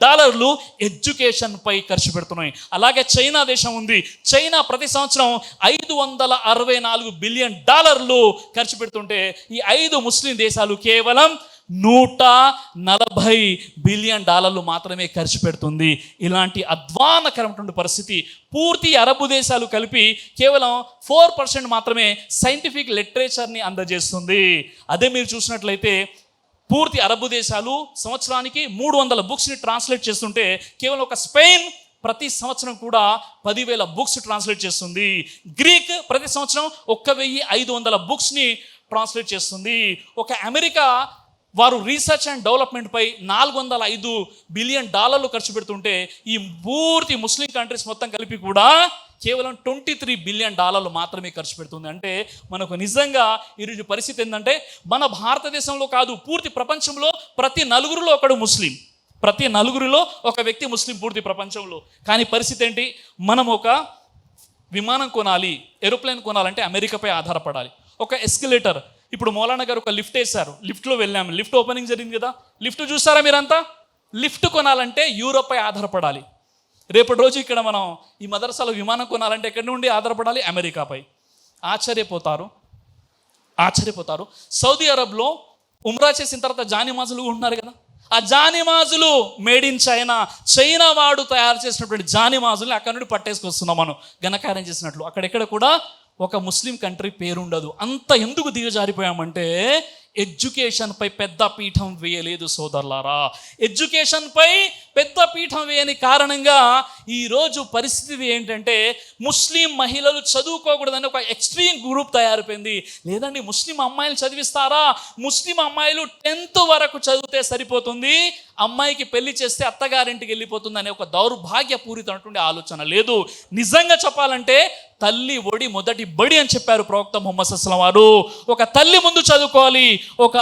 ఎడ్యుకేషన్పై ఖర్చు పెడుతున్నాయి. అలాగే చైనా దేశం ఉంది. చైనా ప్రతి సంవత్సరం $564 బిలియన్ ఖర్చు పెడుతుంటే ఈ 5 ముస్లిం దేశాలు కేవలం $140 బిలియన్ మాత్రమే ఖర్చు పెడుతుంది. ఇలాంటి అధ్వానకరమైనటువంటి పరిస్థితి. పూర్తి అరబు దేశాలు కలిపి కేవలం 4% మాత్రమే సైంటిఫిక్ లిటరేచర్ని అందజేస్తుంది. అదే మీరు చూసినట్లయితే పూర్తి అరబు దేశాలు సంవత్సరానికి 300 బుక్స్ని ట్రాన్స్లేట్ చేస్తుంటే కేవలం ఒక స్పెయిన్ ప్రతి సంవత్సరం కూడా 10,000 బుక్స్ ట్రాన్స్లేట్ చేస్తుంది. గ్రీక్ ప్రతి సంవత్సరం 1,500 బుక్స్ని ట్రాన్స్లేట్ చేస్తుంది. ఒక అమెరికా వారు రీసెర్చ్ అండ్ డెవలప్మెంట్పై $405 బిలియన్ ఖర్చు పెడుతుంటే ఈ పూర్తి ముస్లిం కంట్రీస్ మొత్తం కలిపి కూడా కేవలం $23 బిలియన్ మాత్రమే ఖర్చు పెడుతుంది. అంటే మనకు నిజంగా ఈరోజు పరిస్థితి ఏంటంటే మన భారతదేశంలో కాదు, పూర్తి ప్రపంచంలో ప్రతి నలుగురిలో ఒకడు ముస్లిం, ప్రతి నలుగురిలో ఒక వ్యక్తి ముస్లిం పూర్తి ప్రపంచంలో. కానీ పరిస్థితి ఏంటి? మనం ఒక విమానం కొనాలి, ఏరోప్లేన్ కొనాలంటే అమెరికాపై ఆధారపడాలి. ఒక ఎస్కలేటర్, ఇప్పుడు మౌలానా గారు ఒక లిఫ్ట్ వేశారు, లిఫ్ట్లో వెళ్ళాము, లిఫ్ట్ ఓపెనింగ్ జరిగింది కదా, లిఫ్ట్ చూసారా మీరంతా? లిఫ్ట్ కొనాలంటే యూరోప్పై ఆధారపడాలి. రేపటి రోజు ఇక్కడ మనం ఈ మదర్సాలో విమానం కొనాలంటే ఎక్కడి నుండి ఆధారపడాలి? అమెరికాపై. ఆశ్చర్యపోతారు. సౌదీ అరబ్లో ఉమ్రా చేసిన తర్వాత జానిమాజులు ఉంటున్నారు కదా, ఆ జానిమాజులు మేడ్ ఇన్ చైనా వాడు తయారు చేసినటువంటి జానిమాజుల్ని అక్కడ నుండి పట్టేసుకొస్తున్నాం మనం ఘనకార్యం చేసినట్లు. అక్కడెక్కడ కూడా ఒక ముస్లిం కంట్రీ పేరుండదు. అంత ఎందుకు దిగజారిపోయామంటే ఎడ్యుకేషన్పై పెద్ద పీఠం వేయలేదు సోదరులారా. ఎడ్యుకేషన్పై పెద్ద పీఠం వేయని కారణంగా ఈరోజు పరిస్థితి ఏంటంటే ముస్లిం మహిళలు చదువుకోకూడదని ఒక ఎక్స్ట్రీమ్ గ్రూప్ తయారైపోయింది. లేదండి, ముస్లిం అమ్మాయిలు చదివిస్తారా? ముస్లిం అమ్మాయిలు 10th వరకు చదివితే సరిపోతుంది, అమ్మాయికి పెళ్లి చేస్తే అత్తగారింటికి వెళ్ళిపోతుంది అనే ఒక దౌర్భాగ్యపూరితమైనటువంటి ఆలోచన లేదు. నిజంగా చెప్పాలంటే తల్లి ఒడి మొదటి బడి అని చెప్పారు ప్రవక్త ముహమ్మద్ సల్లల్లాహు అలైహి వసల్లం వారు. ఒక తల్లి ముందు చదువుకోవాలి, ఒక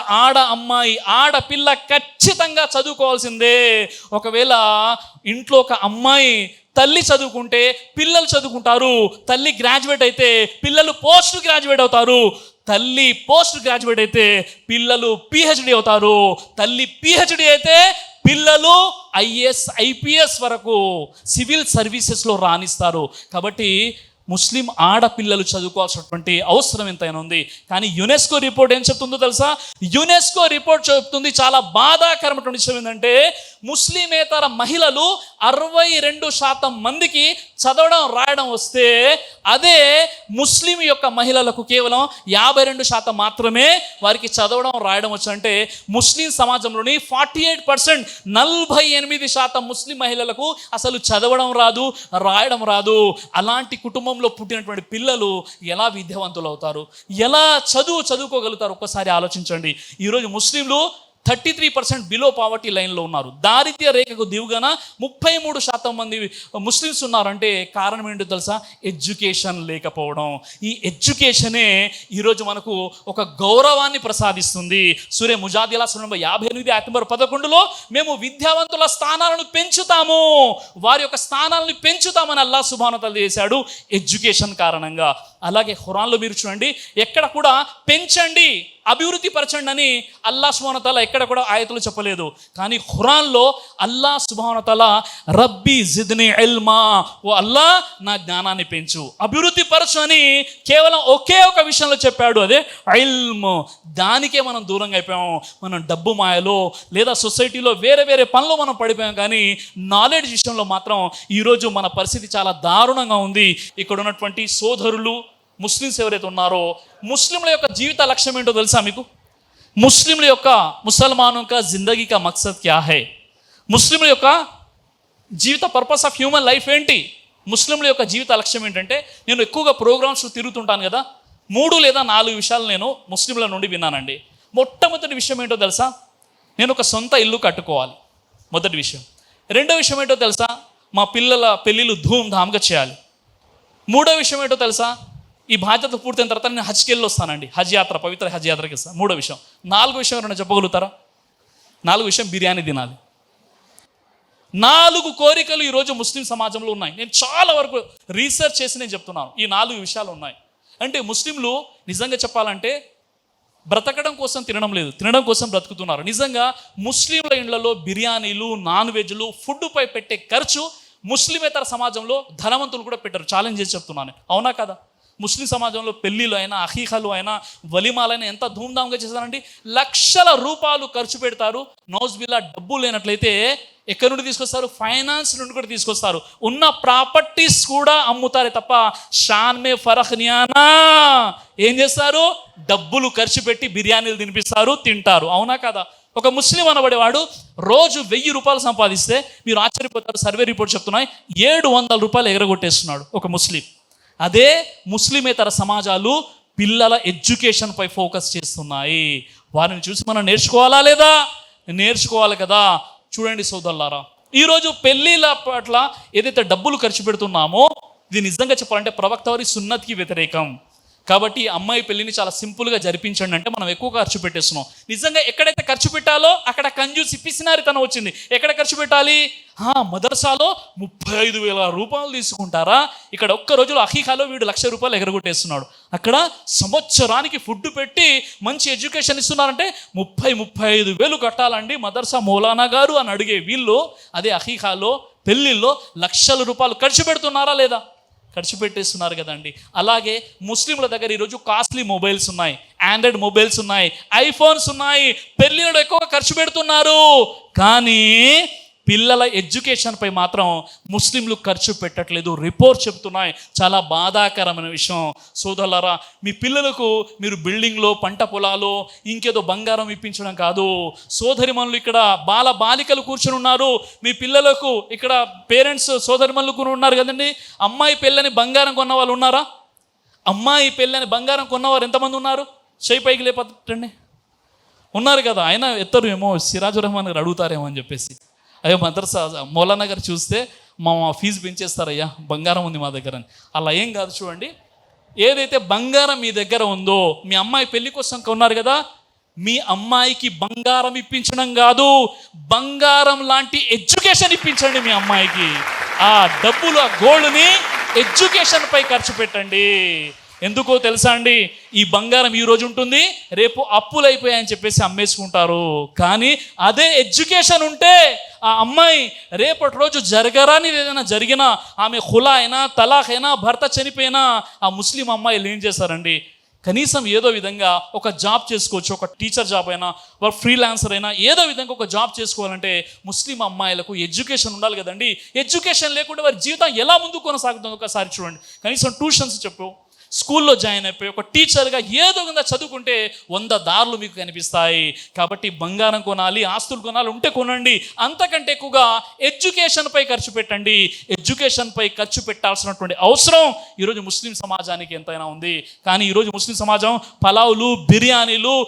అమ్మాయి ఆడపిల్ల ఖచ్చితంగా చదువుకోవాల్సిందే. ఒకవేళ ఇంట్లో ఒక అమ్మాయి తల్లి చదువుకుంటే పిల్లలు చదువుకుంటారు, తల్లి గ్రాడ్యుయేట్ అయితే పిల్లలు పోస్ట్ గ్రాడ్యుయేట్ అవుతారు, తల్లి పోస్ట్ గ్రాడ్యుయేట్ అయితే పిల్లలు పిహెచ్డి అవుతారు, తల్లి పిహెచ్డి అయితే పిల్లలు ఐఏఎస్ ఐపీఎస్ వరకు సివిల్ సర్వీసెస్లో రాణిస్తారు. కాబట్టి ముస్లిం ఆడపిల్లలు చదువుకోవాల్సినటువంటి అవసరం ఎంతైనా ఉంది. కానీ యునెస్కో రిపోర్ట్ ఏం చెప్తుందో తెలుసా? యునెస్కో రిపోర్ట్ చెప్తుంది చాలా బాధాకరమైనటువంటి విషయం ఏంటంటే ముస్లిమేతర మహిళలు 62% మందికి చదవడం రాయడం వస్తే అదే ముస్లిం యొక్క మహిళలకు కేవలం 52% మాత్రమే వారికి చదవడం రాయడం వచ్చు. అంటే ముస్లిం సమాజంలోని 48% 48% ముస్లిం మహిళలకు అసలు చదవడం రాదు, రాయడం రాదు. అలాంటి కుటుంబంలో పుట్టినటువంటి పిల్లలు ఎలా విద్యావంతులు అవుతారు? ఎలా చదువుకోగలుగుతారు? ఒక్కసారి ఆలోచించండి. ఈరోజు ముస్లింలు 33% బిలో పావర్టీ లైన్లో ఉన్నారు. దారిద్ర్య రేఖకు దిగువన 33% మంది ముస్లిమ్స్ ఉన్నారంటే కారణం ఏంటో తెలుసా? ఎడ్యుకేషన్ లేకపోవడం. ఈ ఎడ్యుకేషనే ఈరోజు మనకు ఒక గౌరవాన్ని ప్రసాదిస్తుంది. సూరే ముజాదిలా 58 ఆయత్ నంబర్ 11లో మేము విద్యావంతుల స్థానాలను పెంచుతాము, వారి యొక్క స్థానాలను పెంచుతామని అల్లాహ్ సుబ్హానహు వ తఆలా చేశాడు ఎడ్యుకేషన్ కారణంగా. అలాగే ఖురాన్లో మీరు చూడండి, ఎక్కడ కూడా పెంచండి, అభివృద్ధి పరచండి అని అల్లాహ్ సుబ్హానహు వ తఆలా ఎక్కడ కూడా ఆయతులు చెప్పలేదు. కానీ ఖురాన్లో అల్లాహ్ సుబ్హానహు వ తఆలా రబ్బీ జిద్ని ఇల్మా, ఓ అల్లాహ్ నా జ్ఞానాన్ని పెంచు, అభివృద్ధి పరచు అని కేవలం ఒకే ఒక విషయంలో చెప్పాడు, అదే ఇల్మ్. దానికే మనం దూరంగా అయిపోయాము. మనం డబ్బు మాయలో లేదా సొసైటీలో వేరే వేరే పనులు మనం పడిపోయాం. కానీ నాలెడ్జ్ విషయంలో మాత్రం ఈరోజు మన పరిస్థితి చాలా దారుణంగా ఉంది. ఇక్కడ ఉన్నటువంటి సోదరులు ముస్లిమ్స్ ఎవరైతే ఉన్నారో, ముస్లింల యొక్క జీవిత లక్ష్యం ఏంటో తెలుసా మీకు? ముస్లింల యొక్క ముసల్మాను కా జిందగీ కా మక్సద్ క్యా హై? ముస్లింల యొక్క జీవిత పర్పస్ ఆఫ్ హ్యూమన్ లైఫ్ ఏంటి? ముస్లింల యొక్క జీవిత లక్ష్యం ఏంటంటే, నేను ఎక్కువగా ప్రోగ్రామ్స్ తిరుగుతుంటాను కదా, 3 లేదా 4 విషయాలు నేను ముస్లింల నుండి విన్నానండి. మొట్టమొదటి విషయం ఏంటో తెలుసా? నేను ఒక సొంత ఇల్లు కట్టుకోవాలి, మొదటి విషయం. రెండో విషయం ఏంటో తెలుసా? మా పిల్లల పెళ్ళిళ్ళు ధూమ్ధామ్గా చేయాలి. మూడో విషయం ఏంటో తెలుసా? ఈ బాధ్యత పూర్తయిన తర్వాత నేను హజ్కి వెళ్ళి వస్తానండి, హజ్ యాత్ర, పవిత్ర హజ్ యాత్రకి వస్తాను. మూడో విషయం. 4వ విషయం ఎవరైనా చెప్పగలుగుతారా? 4వ విషయం బిర్యానీ తినాలి. 4 కోరికలు ఈరోజు ముస్లిం సమాజంలో ఉన్నాయి. నేను చాలా వరకు రీసెర్చ్ చేసి నేను చెప్తున్నాను, ఈ 4 విషయాలు ఉన్నాయి. అంటే ముస్లింలు నిజంగా చెప్పాలంటే బ్రతకడం కోసం తినడం లేదు, తినడం కోసం బ్రతుకుతున్నారు. నిజంగా ముస్లింల ఇళ్లలో బిర్యానీలు, నాన్ వెజ్లు, ఫుడ్పై పెట్టే ఖర్చు ముస్లిమేతర సమాజంలో ధనవంతులు కూడా పెట్టారు. ఛాలెంజ్ చేసి చెప్తున్నాను, అవునా కదా? ముస్లిం సమాజంలో పెళ్ళిళ్ళు అయినా, అఖీఖలు అయినా, వలిమాలైనా ఎంత ధూమ్ధామ్గా చేస్తారండి. లక్షల రూపాయలు ఖర్చు పెడతారు. నౌజ్బిల్లా డబ్బు లేనట్లయితే ఎక్కడి నుండి తీసుకొస్తారు? ఫైనాన్స్ నుండి కూడా తీసుకొస్తారు. ఉన్న ప్రాపర్టీస్ కూడా అమ్ముతారే తప్ప షాన్ మే ఫరఖ్ నియానా. ఏం చేస్తారు? డబ్బులు ఖర్చు పెట్టి బిర్యానీలు తినిపిస్తారు, తింటారు. అవునా కదా? ఒక ముస్లిం అనబడేవాడు రోజు 1000 రూపాయలు సంపాదిస్తే మీరు ఆశ్చర్యపోతారు, సర్వే రిపోర్ట్ చెప్తున్నాయి 700 రూపాయలు ఎగరగొట్టేస్తున్నాడు ఒక ముస్లిం. అదే ముస్లిమేతర సమాజాలు పిల్లల ఎడ్యుకేషన్పై ఫోకస్ చేస్తున్నాయి. వారిని చూసి మనం నేర్చుకోవాలా లేదా? నేర్చుకోవాలి కదా. చూడండి సోదరులారా, ఈరోజు పెళ్ళిళ్ళ పట్ల ఏదైతే డబ్బులు ఖర్చు పెడుతున్నామో ఇది నిజంగా చెప్పాలంటే ప్రవక్త వారి సున్నత్కి వ్యతిరేకం. కాబట్టి అమ్మాయి పెళ్ళిని చాలా సింపుల్గా జరిపించండి అంటే మనం ఎక్కువ ఖర్చు పెట్టేస్తున్నాం. నిజంగా ఎక్కడైతే ఖర్చు పెట్టాలో అక్కడ కంజూసి పిసినారితనం వచ్చింది. ఎక్కడ ఖర్చు పెట్టాలి? మదర్సాలో 35,000 రూపాయలు తీసుకుంటారా? ఇక్కడ ఒక్క రోజులో అఖీఖాలో వీడు 1,00,000 రూపాయలు ఎగరగొట్టేస్తున్నాడు. అక్కడ సంవత్సరానికి ఫుడ్ పెట్టి మంచి ఎడ్యుకేషన్ ఇస్తున్నారంటే 35,000 కట్టాలండి మదర్సా మౌలానా గారు అని అడిగే వీళ్ళు, అదే అఖీఖాలో పెళ్ళిళ్ళలో 1,00,000 రూపాయలు ఖర్చు పెడుతున్నారా లేదా? ఖర్చు పెట్టేస్తున్నారు కదండి. అలాగే ముస్లింల దగ్గర ఈరోజు కాస్ట్లీ మొబైల్స్ ఉన్నాయి, ఆండ్రాయిడ్ మొబైల్స్ ఉన్నాయి, ఐఫోన్స్ ఉన్నాయి, పెళ్ళిళ్ళు ఎక్కువగా ఖర్చు పెడుతున్నారు. కానీ పిల్లల ఎడ్యుకేషన్పై మాత్రం ముస్లింలు ఖర్చు పెట్టట్లేదు. రిపోర్ట్ చెప్తున్నాయి. చాలా బాధాకరమైన విషయం. సోదరులారా, మీ పిల్లలకు మీరు బిల్డింగ్లో, పంట పొలాలు, ఇంకేదో బంగారం ఇప్పించడం కాదు. సోదరిమణులు ఇక్కడ బాలికలు కూర్చొని ఉన్నారు. మీ పిల్లలకు ఇక్కడ పేరెంట్స్ సోదరిమణులు కూడా ఉన్నారు కదండి. అమ్మాయి పెళ్ళని బంగారం కొన్న వాళ్ళు ఉన్నారా? అమ్మాయి పెళ్ళని బంగారం కొన్నవారు ఎంతమంది ఉన్నారు? చేయి పైకి లేపట్టండి. ఉన్నారు కదా. ఆయన ఎత్తరు ఏమో, సిరాజుర్ రెహమాన్ గారు అడుగుతారేమో అని చెప్పేసి. అయ్యో మదర్సా మౌలానా గారు చూస్తే మా ఫీజు పెంచేస్తారయ్యా, బంగారం ఉంది మా దగ్గర అని. అలా ఏం కాదు. చూడండి, ఏదైతే బంగారం మీ దగ్గర ఉందో, మీ అమ్మాయి పెళ్లి కోసం కొన్నారు కదా, మీ అమ్మాయికి బంగారం ఇప్పించడం కాదు, బంగారం లాంటి ఎడ్యుకేషన్ ఇప్పించండి మీ అమ్మాయికి. ఆ డబ్బులు, ఆ గోల్డ్ని ఎడ్యుకేషన్పై ఖర్చు పెట్టండి. ఎందుకో తెలుసా అండి, ఈ బంగారం ఈ రోజు ఉంటుంది, రేపు అప్పులు అయిపోయాయని చెప్పేసి అమ్మేసుకుంటారు. కానీ అదే ఎడ్యుకేషన్ ఉంటే ఆ అమ్మాయి రేపటి రోజు జరగరాని ఏదైనా జరిగినా, ఆమె ఖులా అయినా, తలాఖ్ అయినా, భర్త చనిపోయినా, ఆ ముస్లిం అమ్మాయిలు ఏం చేస్తారండి, కనీసం ఏదో విధంగా ఒక జాబ్ చేసుకోవచ్చు. ఒక టీచర్ జాబ్ అయినా, ఒక ఫ్రీలాన్సర్ అయినా, ఏదో విధంగా ఒక జాబ్ చేసుకోవాలంటే ముస్లిం అమ్మాయిలకు ఎడ్యుకేషన్ ఉండాలి కదండి. ఎడ్యుకేషన్ లేకుండా వారి జీవితం ఎలా ముందుకు కొనసాగుతుందో ఒకసారి చూడండి. కనీసం ట్యూషన్స్ చెప్పు, స్కూల్లో జాయిన్ అయిపోయి ఒక టీచర్గా ఏదో విధంగా చదువుకుంటే 100 దారులు మీకు కనిపిస్తాయి. కాబట్టి బంగారం కొనాలి, ఆస్తులు కొనాలి ఉంటే కొనండి. అంతకంటే ఎక్కువగా ఎడ్యుకేషన్పై ఖర్చు పెట్టండి. ఎడ్యుకేషన్పై ఖర్చు పెట్టాల్సినటువంటి అవసరం ఈరోజు ముస్లిం సమాజానికి ఎంతైనా ఉంది. కానీ ఈరోజు ముస్లిం సమాజం పలావులు, బిర్యానీలు,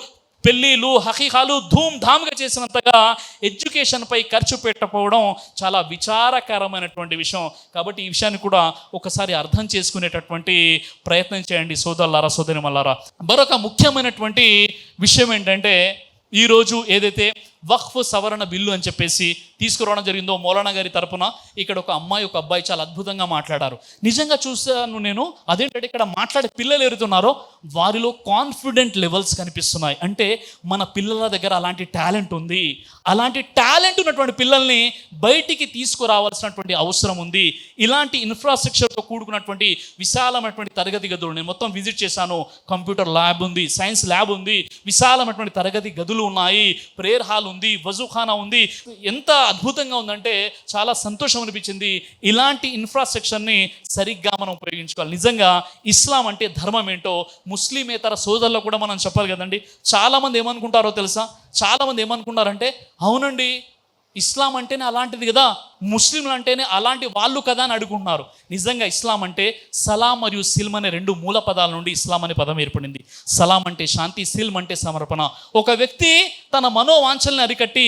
పెళ్ళిళ్ళు, హకీకాలు ధూమ్ధామ్గా చేసినంతగా ఎడ్యుకేషన్పై ఖర్చు పెట్టకపోవడం చాలా విచారకరమైనటువంటి విషయం. కాబట్టి ఈ విషయాన్ని కూడా ఒకసారి అర్థం చేసుకునేటటువంటి ప్రయత్నం చేయండి సోదరులారా, సోదరిమల్లారా. మరొక ముఖ్యమైనటువంటి విషయం ఏంటంటే, ఈరోజు ఏదైతే వక్ఫ్ సవరణ బిల్లు అని చెప్పేసి తీసుకురావడం జరిగిందో మౌలానా గారి తరపున, ఇక్కడ ఒక అమ్మాయి, ఒక అబ్బాయి చాలా అద్భుతంగా మాట్లాడారు. నిజంగా చూసాను నేను. అదేంటంటే, ఇక్కడ మాట్లాడే పిల్లలు ఎదుగుతున్నారో వారిలో కాన్ఫిడెంట్ లెవెల్స్ కనిపిస్తున్నాయి. అంటే మన పిల్లల దగ్గర అలాంటి టాలెంట్ ఉంది. అలాంటి టాలెంట్ ఉన్నటువంటి పిల్లల్ని బయటికి తీసుకురావాల్సినటువంటి అవసరం ఉంది. ఇలాంటి ఇన్ఫ్రాస్ట్రక్చర్తో కూడుకున్నటువంటి విశాలమైనటువంటి తరగతి గదులు నేను మొత్తం విజిట్ చేశాను. కంప్యూటర్ ల్యాబ్ ఉంది, సైన్స్ ల్యాబ్ ఉంది, విశాలమైనటువంటి తరగతి గదులు ఉన్నాయి, ప్రేయర్ హాల్ ఉంది, వజూఖానా ఉంది. ఎంత అద్భుతంగా ఉందంటే చాలా సంతోషం అనిపించింది. ఇలాంటి ఇన్ఫ్రాస్ట్రక్చర్ని సరిగ్గా మనం ఉపయోగించుకోవాలి. నిజంగా ఇస్లాం అంటే ధర్మం ఏంటో ముస్లిమేతర సోదరులకు కూడా మనం చెప్పాలి కదండి. చాలామంది ఏమనుకుంటారో తెలుసా? చాలామంది ఏమనుకుంటారంటే, అవునండి ఇస్లాం అంటేనే అలాంటిది కదా, ముస్లింలు అంటేనే అలాంటి వాళ్ళు కదా అని అడుగుతున్నారు. నిజంగా ఇస్లాం అంటే సలాం మరియు సిల్మ్ అనే 2 మూల పదాల నుండి ఇస్లాం అనే పదం ఏర్పడింది. సలాం అంటే శాంతి, సిల్మ్ అంటే సమర్పణ. ఒక వ్యక్తి తన మనోవాంఛల్ని అరికట్టి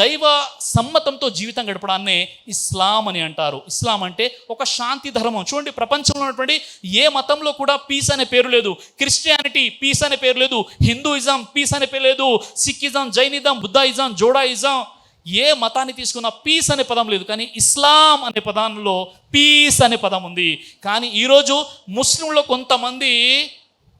దైవ సమ్మతంతో జీవితం గడపడాన్నే ఇస్లాం అని అంటారు. ఇస్లాం అంటే ఒక శాంతి ధర్మం. చూడండి, ప్రపంచంలో ఉన్నటువంటి ఏ మతంలో కూడా పీస్ అనే పేరు లేదు. క్రిస్టియానిటీ పీస్ అనే పేరు లేదు, హిందూయిజం పీస్ అనే పేరు లేదు, సిక్కిజం, జైనిజం, బుద్ధాయిజం, జోడాయిజం, ఏ మతాన్ని తీసుకున్నా పీస్ అనే పదం లేదు. కానీ ఇస్లాం అనే పదంలో పీస్ అనే పదం ఉంది. కానీ ఈరోజు ముస్లింలో కొంతమంది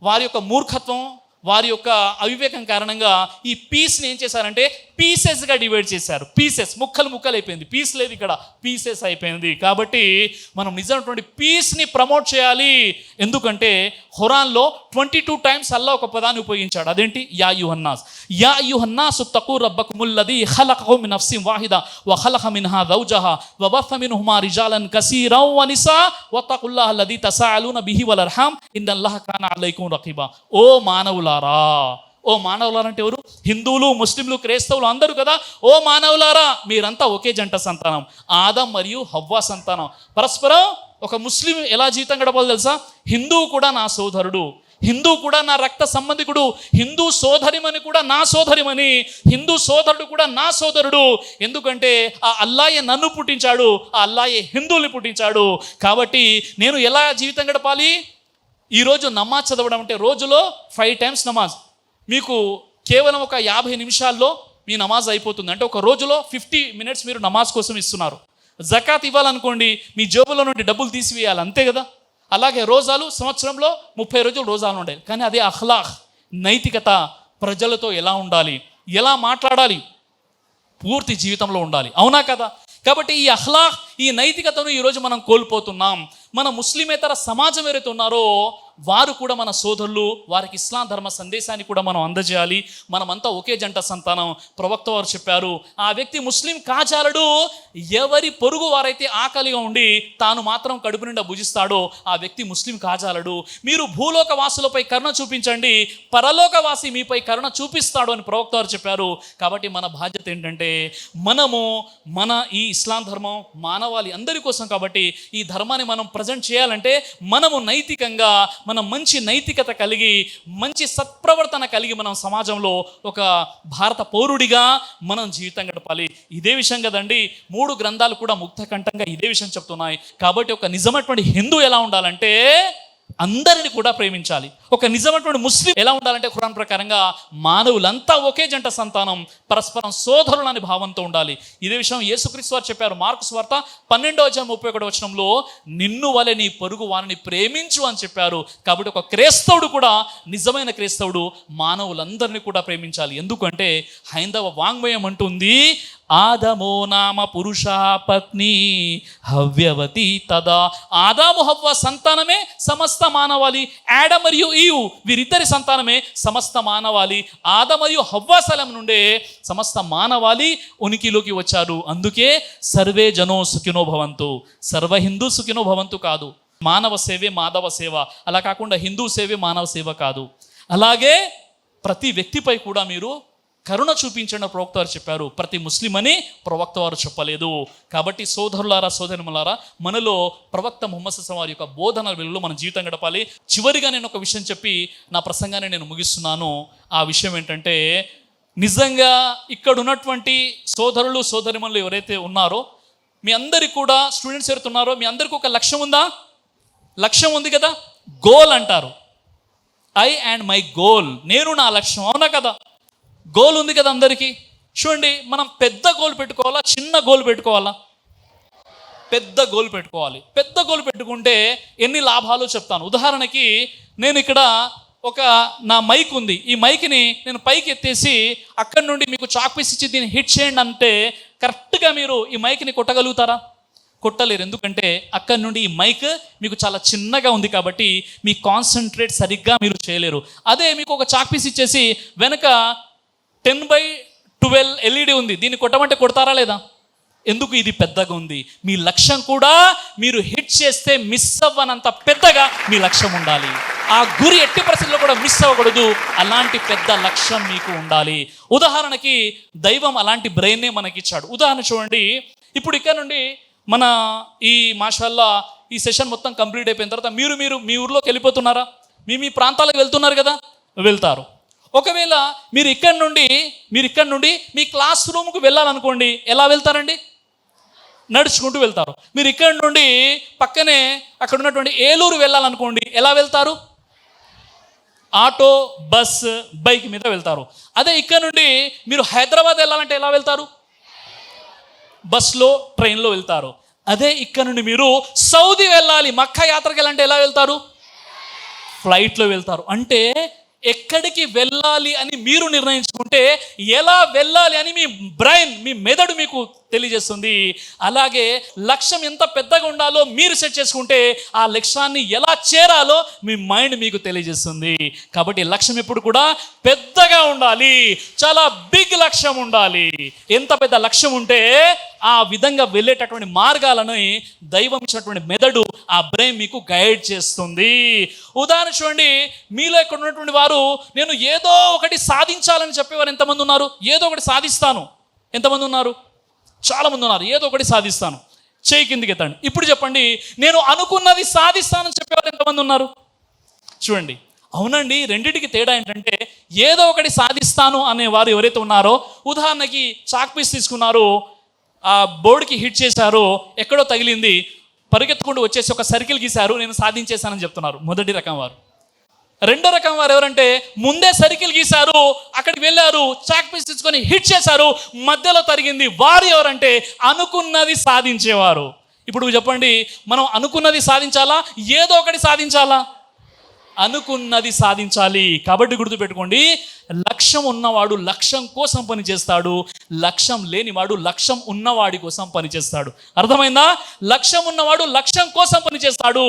వారి యొక్క మూర్ఖత్వం, వారి యొక్క అవివేకం కారణంగా ఈ పీస్ని ఏం చేశారంటే పీసెస్గా డివైడ్ చేశారు. పీసెస్ ముక్కలు అయిపోయింది. పీస్ లేదు, ఇక్కడ పీసెస్ అయిపోయింది. కాబట్టి మనం నిజమైనటువంటి పీస్ని ప్రమోట్ చేయాలి. ఎందుకంటే ఖురాన్లో 22 టైమ్స్ అల్లా ఒక పదాన్ని ఉపయోగించాడు. అదేంటి? యా యుహన్నాస్. యా యుహన్నాస్ తకు రబ్బకుముల్లదీ ఖలఖహు మిన్ నఫ్సిన్ వాహిదా వ ఖలఖ మిన్హా జౌజహా వ బథ మిన్హుమా రిజాలన్ కసీరన్ వ నిసా వత్తఖుల్లాహ అల్లదీ తసాఅలూన బిహి వల్ అర్హామ్ ఇన్నల్లాహ కాన అలైకుం రఖీబా. ఓ మానవులారా, ఓ మానవులారా అంటే ఎవరు? హిందువులు, ముస్లింలు, క్రైస్తవులు అందరూ కదా. ఓ మానవులారా, మీరంతా ఒకే జంట సంతానం, ఆదం మరియు హవ్వా సంతానం. పరస్పరం ఒక ముస్లిం ఎలా జీవితం గడపాలో తెలుసా? హిందువు కూడా నా సోదరుడు, హిందువు కూడా నా రక్త సంబంధికుడు, హిందూ సోదరిమని కూడా నా సోదరిమని, హిందూ సోదరుడు కూడా నా సోదరుడు. ఎందుకంటే ఆ అల్లాయే నన్ను పుట్టించాడు, ఆ అల్లాయే హిందువుల్ని పుట్టించాడు. కాబట్టి నేను ఎలా జీవితం గడపాలి? ఈరోజు నమాజ్ చదవడం అంటే రోజులో 5 టైమ్స్ నమాజ్. మీకు కేవలం ఒక 50 నిమిషాల్లో మీ నమాజ్ అయిపోతుంది. అంటే ఒక రోజులో 50 మినిట్స్ మీరు నమాజ్ కోసం ఇస్తున్నారు. జకాత్ ఇవ్వాలనుకోండి, మీ జేబులో నుండి డబ్బులు తీసివేయాలి, అంతే కదా. అలాగే రోజాలు, సంవత్సరంలో 30 రోజులు రోజాలు ఉండాలి. కానీ అదే అఖ్లాఖ్, నైతికత, ప్రజలతో ఎలా ఉండాలి, ఎలా మాట్లాడాలి, పూర్తి జీవితంలో ఉండాలి. అవునా కదా? కాబట్టి ఈ అఖ్లాఖ్, ఈ నైతికతను ఈరోజు మనం కోల్పోతున్నాం. మన ముస్లిమేతర సమాజం ఎవరైతే ఉన్నారో వారు కూడా మన సోదరులు, వారికి ఇస్లాం ధర్మ సందేశాన్ని కూడా మనం అందజేయాలి. మనమంతా ఒకే జంట సంతానం. ప్రవక్త వారు చెప్పారు, ఆ వ్యక్తి ముస్లిం కాజాలడు, ఎవరి పొరుగు వారైతే ఆకలిగా ఉండి తాను మాత్రం కడుపు నిండా భుజిస్తాడో ఆ వ్యక్తి ముస్లిం కాజాలడు. మీరు భూలోక వాసులపై కరుణ చూపించండి, పరలోకవాసి మీపై కరుణ చూపిస్తాడు అని ప్రవక్త వారు చెప్పారు. కాబట్టి మన బాధ్యత ఏంటంటే, మనము మన ఈ ఇస్లాం ధర్మం మానవాళి అందరి కోసం. కాబట్టి ఈ ధర్మాన్ని మనం ప్రజెంట్ చేయాలంటే మనము నైతికంగా, మనం మంచి నైతికత కలిగి, మంచి సత్ప్రవర్తన కలిగి మనం సమాజంలో ఒక భారత పౌరుడిగా మనం జీవితం గడపాలి. ఇదే విషయం కదండి 3 గ్రంథాలు కూడా ముక్తకంఠంగా ఇదే విషయం చెప్తున్నాయి. కాబట్టి ఒక నిజమైనటువంటి హిందూ ఎలా ఉండాలంటే అందరిని కూడా ప్రేమించాలి. ఒక నిజమైనటువంటి ముస్లిం ఎలా ఉండాలంటే ఖురాన్ ప్రకారంగా మానవులంతా ఒకే జంట సంతానం, పరస్పరం సోదరులని భావంతో ఉండాలి. ఇదే విషయం యేసుక్రీస్తు వారు చెప్పారు. మార్కు సువార్త 12:31 నిన్ను వలె నీ పొరుగు వారిని ప్రేమించు అని చెప్పారు. కాబట్టి ఒక క్రైస్తవుడు కూడా, నిజమైన క్రైస్తవుడు మానవులందరినీ కూడా ప్రేమించాలి. ఎందుకంటే హైందవ వాంగ్మయం అంటుంది, ఆదమో నామ పురుష పత్ని హవ్యవతి తదా. ఆదాము హవ్వ సంతానమే సమస్త మానవాళి. యాడమ్ మరియు ఈవు వీరిద్దరి సంతానమే సమస్త మానవాళి. ఆదం మరియు హవ్వ స్థలం నుండే సమస్త మానవాళి ఉనికిలోకి వచ్చారు. అందుకే సర్వే జనో సుఖినో భవంతు, సర్వ హిందూ సుఖినో భవంతు కాదు. మానవ సేవే మాధవ సేవ, అలా కాకుండా హిందూ సేవే మానవ సేవ కాదు. అలాగే ప్రతి వ్యక్తిపై కూడా మీరు కరుణ చూపించండి ప్రవక్త వారు చెప్పారు. ప్రతి ముస్లిం అని ప్రవక్త వారు చెప్పలేదు. కాబట్టి సోదరులారా, సోదరిమలారా, మనలో ప్రవక్త ముహమ్మద్ సల్లల్లాహు అలైహి వసల్లం వారి యొక్క బోధనల వెలుగులో మన జీవితం గడపాలి. చివరిగా నేను ఒక విషయం చెప్పి నా ప్రసంగాన్ని నేను ముగిస్తున్నాను. ఆ విషయం ఏంటంటే, నిజంగా ఇక్కడ ఉన్నటువంటి సోదరులు సోదరిమణులు ఎవరైతే ఉన్నారో, మీ అందరికీ కూడా స్టూడెంట్స్ ఎవరైతే ఉన్నారో, మీ అందరికీ ఒక లక్ష్యం ఉందా? లక్ష్యం ఉంది కదా, గోల్ అంటారు. ఐ అండ్ మై గోల్, నేను నా లక్ష్యం, అవునా కదా? గోల్ ఉంది కదా అందరికీ. చూడండి, మనం పెద్ద గోల్ పెట్టుకోవాలా, చిన్న గోల్ పెట్టుకోవాలా? పెద్ద గోల్ పెట్టుకోవాలి. పెద్ద గోల్ పెట్టుకుంటే ఎన్ని లాభాలు చెప్తాను. ఉదాహరణకి, నేను ఇక్కడ నా మైక్ ఉంది. ఈ మైక్ని నేను పైకి ఎత్తేసి అక్కడి నుండి మీకు చాక్ పీస్ ఇచ్చి దీన్ని హిట్ చేయండి అంటే కరెక్ట్గా మీరు ఈ మైక్ని కొట్టగలుగుతారా? కొట్టలేరు. ఎందుకంటే అక్కడి నుండి ఈ మైక్ మీకు చాలా చిన్నగా ఉంది కాబట్టి మీ కాన్సన్ట్రేట్ సరిగ్గా మీరు చేయలేరు. అదే మీకు ఒక చాక్ పీస్ ఇచ్చేసి వెనక 10/12 LED ఉంది, దీన్ని కొట్టమంటే కొడతారా లేదా? ఎందుకు? ఇది పెద్దగా ఉంది. మీ లక్ష్యం కూడా మీరు హిట్ చేస్తే మిస్ అవ్వనంత పెద్దగా మీ లక్ష్యం ఉండాలి. ఆ గురి ఎట్టి పరిస్థితుల్లో కూడా మిస్ అవ్వకూడదు. అలాంటి పెద్ద లక్ష్యం మీకు ఉండాలి. ఉదాహరణకి దైవం అలాంటి బ్రెయిన్నే మనకిచ్చాడు. ఉదాహరణ చూడండి, ఇప్పుడు ఇక్కడ నుండి మన ఈ మాషాల్లా ఈ సెషన్ మొత్తం కంప్లీట్ అయిపోయిన తర్వాత మీరు మీ ఊర్లోకి వెళ్ళిపోతున్నారా? మీ ప్రాంతాలకు వెళ్తున్నారు కదా, వెళ్తారు. ఒకవేళ మీరు ఇక్కడ నుండి మీ క్లాస్ రూమ్కి వెళ్ళాలనుకోండి, ఎలా వెళ్తారండి? నడుచుకుంటూ వెళ్తారు. మీరు ఇక్కడ నుండి పక్కనే అక్కడ ఉన్నటువంటి ఏలూరు వెళ్ళాలనుకోండి, ఎలా వెళ్తారు? ఆటో, బస్, బైక్ మీద వెళ్తారు. అదే ఇక్కడ నుండి మీరు హైదరాబాద్ వెళ్ళాలంటే ఎలా వెళ్తారు? బస్లో, ట్రైన్లో వెళ్తారు. అదే ఇక్కడ నుండి మీరు సౌదీ వెళ్ళాలి, మక్కా యాత్రకి వెళ్ళాలంటే ఎలా వెళ్తారు? ఫ్లైట్లో వెళ్తారు. అంటే ఎక్కడికి వెళ్ళాలి అని మీరు నిర్ణయించుకుంటే ఎలా వెళ్ళాలి అని మీ బ్రెయిన్, మీ మెదడు మీకు తెలియజేస్తుంది. అలాగే లక్ష్యం ఎంత పెద్దగా ఉండాలో మీరు సెట్ చేసుకుంటే ఆ లక్ష్యాన్ని ఎలా చేరాలో మీ మైండ్ మీకు తెలియజేస్తుంది. కాబట్టి లక్ష్యం ఎప్పుడు కూడా పెద్దగా ఉండాలి, చాలా బిగ్ లక్ష్యం ఉండాలి. ఎంత పెద్ద లక్ష్యం ఉంటే ఆ విధంగా వెళ్ళేటటువంటి మార్గాలను దైవం ఇచ్చినటువంటి మెదడు, ఆ బ్రెయిన్ మీకు గైడ్ చేస్తుంది. ఉదాహరణ చూడండి, మీలో ఇక్కడ ఉన్నటువంటి వారు నేను ఏదో ఒకటి సాధించాలని చెప్పేవారు ఎంతమంది ఉన్నారు? ఏదో ఒకటి సాధిస్తాను ఎంతమంది ఉన్నారు? చాలామంది ఉన్నారు. ఏదో ఒకటి సాధిస్తాను, చేయి కిందికి ఎత్తండి. ఇప్పుడు చెప్పండి, నేను అనుకున్నది సాధిస్తానని చెప్పేవారు ఎంతమంది ఉన్నారు? చూడండి, అవునండి. రెండింటికి తేడా ఏంటంటే, ఏదో ఒకటి సాధిస్తాను అనేవారు ఎవరైతే ఉన్నారో, ఉదాహరణకి చాక్ పీస్ తీసుకున్నారు, ఆ బోర్డుకి హిట్ చేశారు, ఎక్కడో తగిలింది, పరిగెత్తుకుంటూ వచ్చేసి ఒక సర్కిల్ గీశారు, నేను సాధించేశానని చెప్తున్నారు మొదటి రకం వారు. రెండో రకం వారు ఎవరంటే, ముందే సర్కిల్ గీశారు, అక్కడికి వెళ్ళారు, చాక్ పీస్ తీసుకొని హిట్ చేశారు, మధ్యలో తరిగింది. వారు ఎవరంటే అనుకున్నది సాధించేవారు. ఇప్పుడు చెప్పండి, మనం అనుకున్నది సాధించాలా, ఏదో ఒకటి సాధించాలా? అనుకున్నది సాధించాలి. కాబట్టి గుర్తుపెట్టుకోండి, లక్ష్యం ఉన్నవాడు లక్ష్యం కోసం పనిచేస్తాడు, లక్ష్యం లేనివాడు లక్ష్యం ఉన్నవాడి కోసం పనిచేస్తాడు. అర్థమైందా? లక్ష్యం ఉన్నవాడు లక్ష్యం కోసం పనిచేస్తాడు,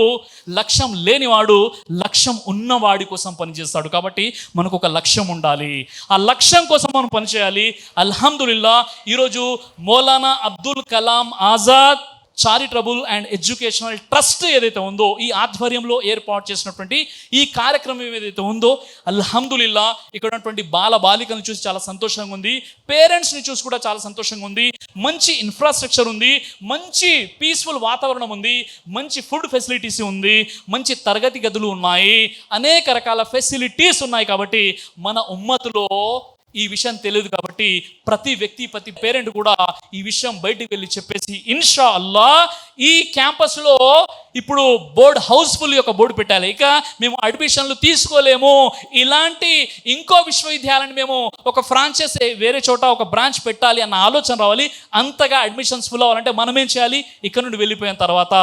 లక్ష్యం లేనివాడు లక్ష్యం ఉన్నవాడి కోసం పనిచేస్తాడు. కాబట్టి మనకు ఒక లక్ష్యం ఉండాలి, ఆ లక్ష్యం కోసం మనం పనిచేయాలి. అల్హమ్దులిల్లా ఈరోజు Maulana Abdul Kalam Azad charitable and educational trust ఏదైతే ఉందో, ఈ ఆధ్వర్యంలో ఏర్పాటు చేసినటువంటి ఈ కార్యక్రమం ఏదైతే ఉందో, అల్హమ్దులిల్లా ఇక్కడ ఉన్నటువంటి బాలికలను చూసి చాలా సంతోషంగా ఉంది, పేరెంట్స్ని చూసి కూడా చాలా సంతోషంగా ఉంది. మంచి ఇన్ఫ్రాస్ట్రక్చర్ ఉంది, మంచి పీస్ఫుల్ వాతావరణం ఉంది, మంచి ఫుడ్ ఫెసిలిటీస్ ఉంది, మంచి తరగతి గదులు ఉన్నాయి, అనేక రకాల ఫెసిలిటీస్ ఉన్నాయి. కాబట్టి మన ఉమ్మతులో ఈ విషయం తెలియదు. కాబట్టి ప్రతి వ్యక్తి, ప్రతి పేరెంట్ కూడా ఈ విషయం బయటికి వెళ్ళి చెప్పేసి ఇన్షా అల్లా ఈ క్యాంపస్లో ఇప్పుడు హౌస్ఫుల్ యొక్క బోర్డు పెట్టాలి. ఇక మేము అడ్మిషన్లు తీసుకోలేము, ఇలాంటి ఇంకో విశ్వవిద్యాలయాన్ని మేము ఒక ఫ్రాంచైజ్ వేరే చోట ఒక బ్రాంచ్ పెట్టాలి అన్న ఆలోచన రావాలి. అంతగా అడ్మిషన్స్ ఫుల్ అవ్వాలంటే మనం ఏం చేయాలి? ఇక్కడ నుండి వెళ్ళిపోయిన తర్వాత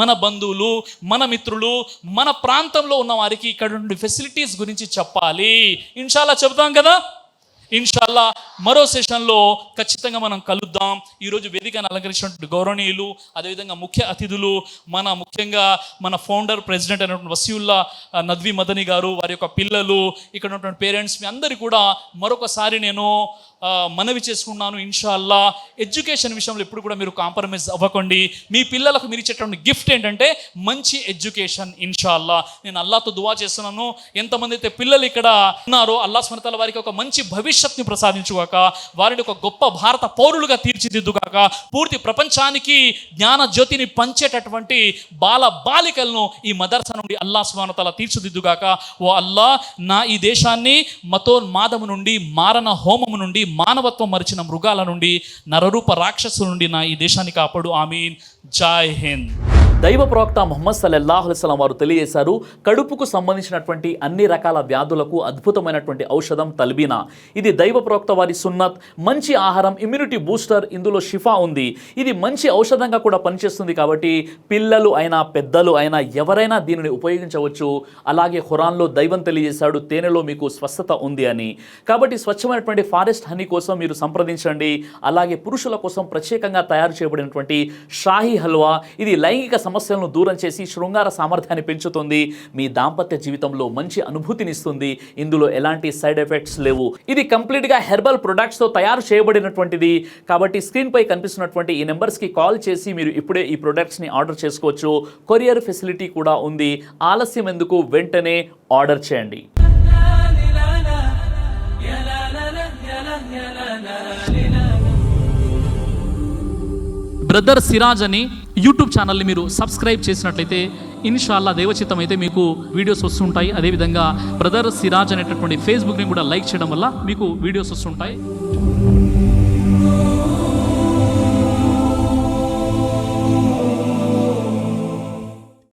మన బంధువులు, మన మిత్రులు, మన ప్రాంతంలో ఉన్న వారికి ఇక్కడ నుండి ఫెసిలిటీస్ గురించి చెప్పాలి. ఇన్షాల్లా చెబుతాం కదా. ఇన్షాల్లా మరో సెషన్లో ఖచ్చితంగా మనం కలుద్దాం. ఈరోజు వేదికను అలంకరించినటువంటి గౌరవనీయులు, అదేవిధంగా ముఖ్య అతిథులు, ముఖ్యంగా మన ఫౌండర్ ప్రెసిడెంట్ అయినటువంటి వసీవుల్లా నద్వీ మదనీ గారు, వారి యొక్క పిల్లలు, ఇక్కడ ఉన్నటువంటి పేరెంట్స్, మీ అందరికీ కూడా మరొకసారి నేను మనవి చేసుకున్నాను. ఇన్షాల్లా ఎడ్యుకేషన్ విషయంలో ఎప్పుడు కూడా మీరు కాంప్రమైజ్ అవ్వకండి. మీ పిల్లలకు మీరు ఇచ్చేటువంటి గిఫ్ట్ ఏంటంటే మంచి ఎడ్యుకేషన్. ఇన్షాల్లా నేను అల్లాతో దువా చేస్తున్నాను, ఎంతమంది అయితే పిల్లలు ఇక్కడ ఉన్నారో అల్లా సుబ్హానహు వ తఆలా వారికి ఒక మంచి భవిష్యత్తుని ప్రసాదించుగాక, వారిని ఒక గొప్ప భారత పౌరులుగా తీర్చిదిద్దుగాక, పూర్తి ప్రపంచానికి జ్ఞాన జ్యోతిని పంచేటటువంటి బాలికలను ఈ మదర్సా నుండి అల్లా సుబ్హానహు వ తఆలా తీర్చిదిద్దుగాక. ఓ అల్లా, నా ఈ దేశాన్ని మతోన్మాదము నుండి, మారణ హోమము నుండి, మానవత్వం మరిచిన మృగాల నుండి, నరరూప రాక్షసుల నుండి నా ఈ దేశాన్ని కాపాడు. ఆమీన్. జై హింద్. దైవ ప్రవక్త ముహమ్మద్ సల్లల్లాహు అలైహి వసల్లం వారు తెలియజేశారు, కడుపుకు సంబంధించినటువంటి అన్ని రకాల వ్యాధులకు అద్భుతమైనటువంటి ఔషధం తల్బీనా. ఇది దైవ ప్రవక్త వారి సున్నత్, మంచి ఆహారం, ఇమ్యూనిటీ బూస్టర్, ఇందులో షిఫా ఉంది. ఇది మంచి ఔషధంగా కూడా పనిచేస్తుంది. కాబట్టి పిల్లలు అయినా పెద్దలు అయినా ఎవరైనా దీనిని ఉపయోగించవచ్చు. అలాగే ఖురాన్లో దైవం తెలియజేశాడు, తేనెలో మీకు స్వస్థత ఉంది అని. కాబట్టి స్వచ్ఛమైనటువంటి ఫారెస్ట్ హనీ కోసం మీరు సంప్రదించండి. అలాగే పురుషుల కోసం ప్రత్యేకంగా తయారు చేయబడినటువంటి షాహీ హల్వా, ఇది లైంగిక సమస్యలను దూరం చేసి శృంగార సామర్థ్యాన్ని పెంచుతుంది, మీ దాంపత్య జీవితంలో మంచి అనుభూతినిస్తుంది. ఇందులో ఎలాంటి సైడ్ ఎఫెక్ట్స్ లేవు. ఇది కంప్లీట్గా హెర్బల్ ప్రొడక్ట్స్తో తయారు చేయబడినటువంటిది. కాబట్టి స్క్రీన్ పై కనిపిస్తున్నటువంటి ఈ నెంబర్స్కి కాల్ చేసి మీరు ఇప్పుడే ఈ ప్రొడక్ట్స్ని ఆర్డర్ చేసుకోవచ్చు. కొరియర్ ఫెసిలిటీ కూడా ఉంది. ఆలస్యం ఎందుకు, వెంటనే ఆర్డర్ చేయండి. బ్రదర్ సిరాజ్ అని యూట్యూబ్ ఛానల్ని మీరు సబ్స్క్రైబ్ చేసినట్లయితే ఇన్షాల్లా దైవచిత్తం అయితే మీకు వీడియోస్ వస్తుంటాయి. అదేవిధంగా బ్రదర్ సిరాజ్ అనేటటువంటి ఫేస్బుక్ని కూడా లైక్ చేయడం వల్ల మీకు వీడియోస్ వస్తుంటాయి.